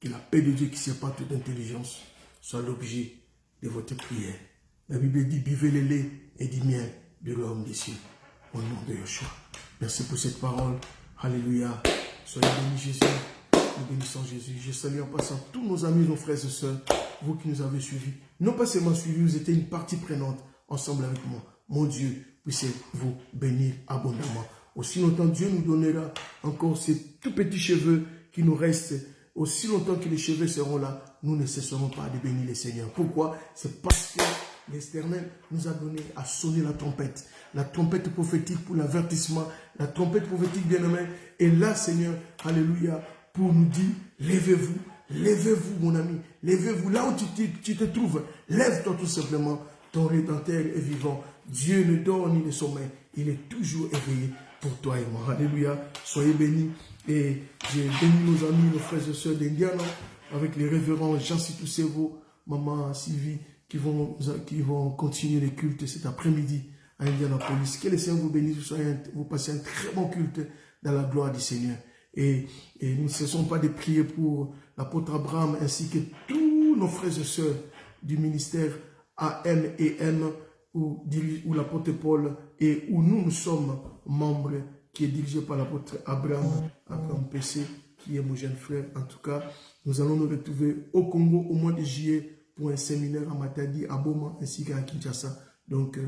Que la paix de Dieu qui sépare toute intelligence soit l'objet de votre prière. La Bible dit, buvez le lait et du miel du royaume des cieux. Au nom de Yeshua. Merci pour cette parole. Alléluia. Soyez bénis, Jésus. Nous bénissons Jésus. Je salue en passant tous nos amis, nos frères et sœurs, vous qui nous avez suivis. Non pas seulement suivis, vous étiez une partie prenante ensemble avec moi. Mon Dieu, puisse vous bénir abondamment. Aussi longtemps Dieu nous donnera encore ces tout petits cheveux qui nous restent. Aussi longtemps que les cheveux seront là, nous ne cesserons pas de bénir le Seigneur. Pourquoi? C'est parce que l'Éternel nous a donné à sonner la trompette prophétique pour l'avertissement, la trompette prophétique bien-aimée. Et là, Seigneur, alléluia, pour nous dire, levez-vous, levez-vous mon ami, levez-vous là où tu te trouves, lève-toi tout simplement, ton Rédempteur est vivant. Dieu ne dort ni ne sommeille, il est toujours éveillé pour toi et moi. Alléluia, soyez bénis. Et j'ai béni nos amis, nos frères et sœurs d'Indiana, avec les révérends Jean-Sitou Sevo, maman Sylvie, qui vont continuer les cultes cet après-midi à Indianapolis. Que le Seigneur vous bénisse, vous passez un très bon culte dans la gloire du Seigneur. Et nous ne cessons pas de prier pour l'apôtre Abraham ainsi que tous nos frères et sœurs du ministère AM et M où l'apôtre Paul et où nous sommes membres, qui est dirigé par l'apôtre Abraham PC, qui est mon jeune frère. En tout cas, nous allons nous retrouver au Congo au mois de juillet pour un séminaire à Matadi, à Boma, ainsi qu'à Kinshasa. Donc,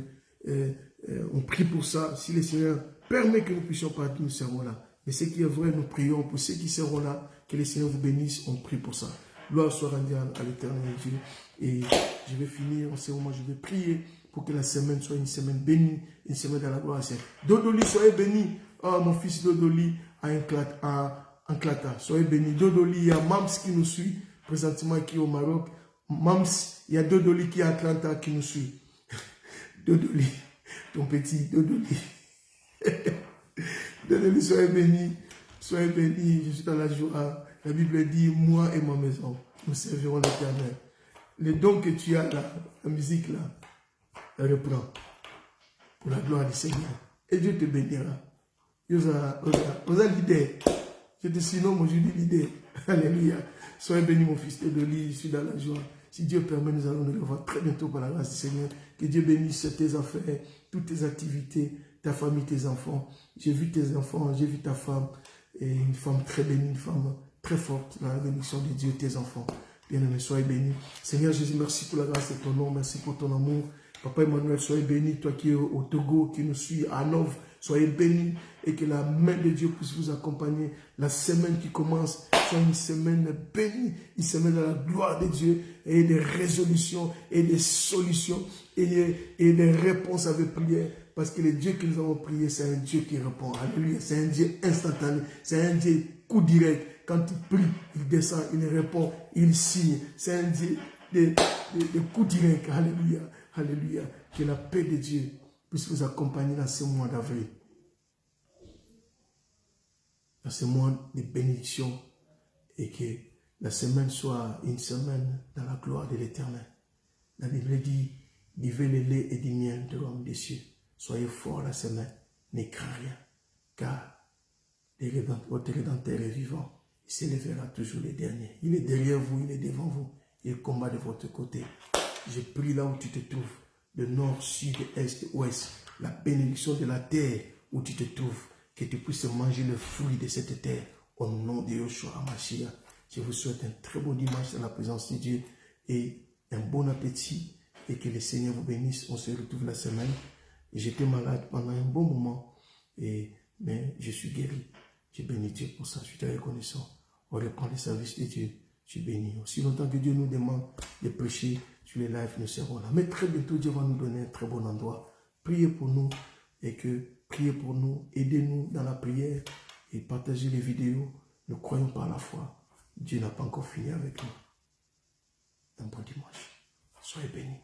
on prie pour ça. Si le Seigneur permet que nous puissions partir, nous serons là. Mais ce qui est vrai, nous prions pour ceux qui seront là, que le Seigneur vous bénisse, on prie pour ça. Gloire soit rendue à l'éternel Dieu. Et je vais finir en ce moment, je vais prier pour que la semaine soit une semaine bénie, une semaine dans la gloire. Dodoli, soyez béni. Oh, mon fils Dodoli a un clata. Soyez béni. Dodoli, il y a Mams qui nous suit, présentement qui est au Maroc. Mams, il y a Dodoli qui est à Atlanta qui nous suit. Dodoli, ton petit Dodoli. Dodoli, soyez béni. Soyez béni. Je suis dans la joie. La Bible dit, moi et ma maison, nous servirons l'Éternel. Les dons que tu as là, la musique là, reprends pour la gloire du Seigneur. Et Dieu te bénira. Osa l'idée. Je te surnomme aujourd'hui l'idée. Alléluia. Soyez béni mon fils Dodoli, je suis dans la joie. Si Dieu permet, nous allons nous revoir très bientôt par la grâce du Seigneur. Que Dieu bénisse tes affaires, toutes tes activités, ta famille, tes enfants. J'ai vu tes enfants, j'ai vu ta femme. Et une femme très bénie, une femme très forte dans la bénédiction de Dieu, tes enfants. Bien-aimés, soyez bénis. Seigneur Jésus, merci pour la grâce de ton nom, merci pour ton amour. Papa Emmanuel, soyez béni, toi qui es au Togo, qui nous suis à Hanovre, soyez bénis et que la main de Dieu puisse vous accompagner. La semaine qui commence soit une semaine bénie, une semaine dans la gloire de Dieu et des résolutions et des solutions et des réponses avec prière. Parce que le Dieu que nous avons prié, c'est un Dieu qui répond. Alléluia. C'est un Dieu instantané. C'est un Dieu coup direct. Quand il prie, il descend, il répond, il signe. C'est un Dieu de coup direct. Alléluia. Alléluia. Que la paix de Dieu puisse vous accompagner dans ce mois d'avril. Dans ce mois de bénédiction. Et que la semaine soit une semaine dans la gloire de l'Éternel. La Bible dit, vivez le lait et du miel de l'homme des cieux. Soyez forts la semaine, ne crains rien, car votre Rédempteur est vivant. Il s'élèvera toujours le dernier. Il est derrière vous, il est devant vous. Il combat de votre côté. Je prie là où tu te trouves, de nord, sud, est, ouest, la bénédiction de la terre où tu te trouves, que tu puisses manger le fruit de cette terre, au nom de Yoshua HaMashiach. Je vous souhaite un très bon dimanche dans la présence de Dieu et un bon appétit et que le Seigneur vous bénisse. On se retrouve la semaine. J'étais malade pendant un bon moment, mais je suis guéri. Je bénis Dieu pour ça, je suis très reconnaissant. On reprend les services de Dieu, je suis béni. Aussi longtemps que Dieu nous demande de prêcher sur les lives, nous serons là. Mais très bientôt, Dieu va nous donner un très bon endroit. Priez pour nous priez pour nous, aidez-nous dans la prière et partagez les vidéos. Nous croyons par la foi. Dieu n'a pas encore fini avec nous. Un bon dimanche. Soyez bénis.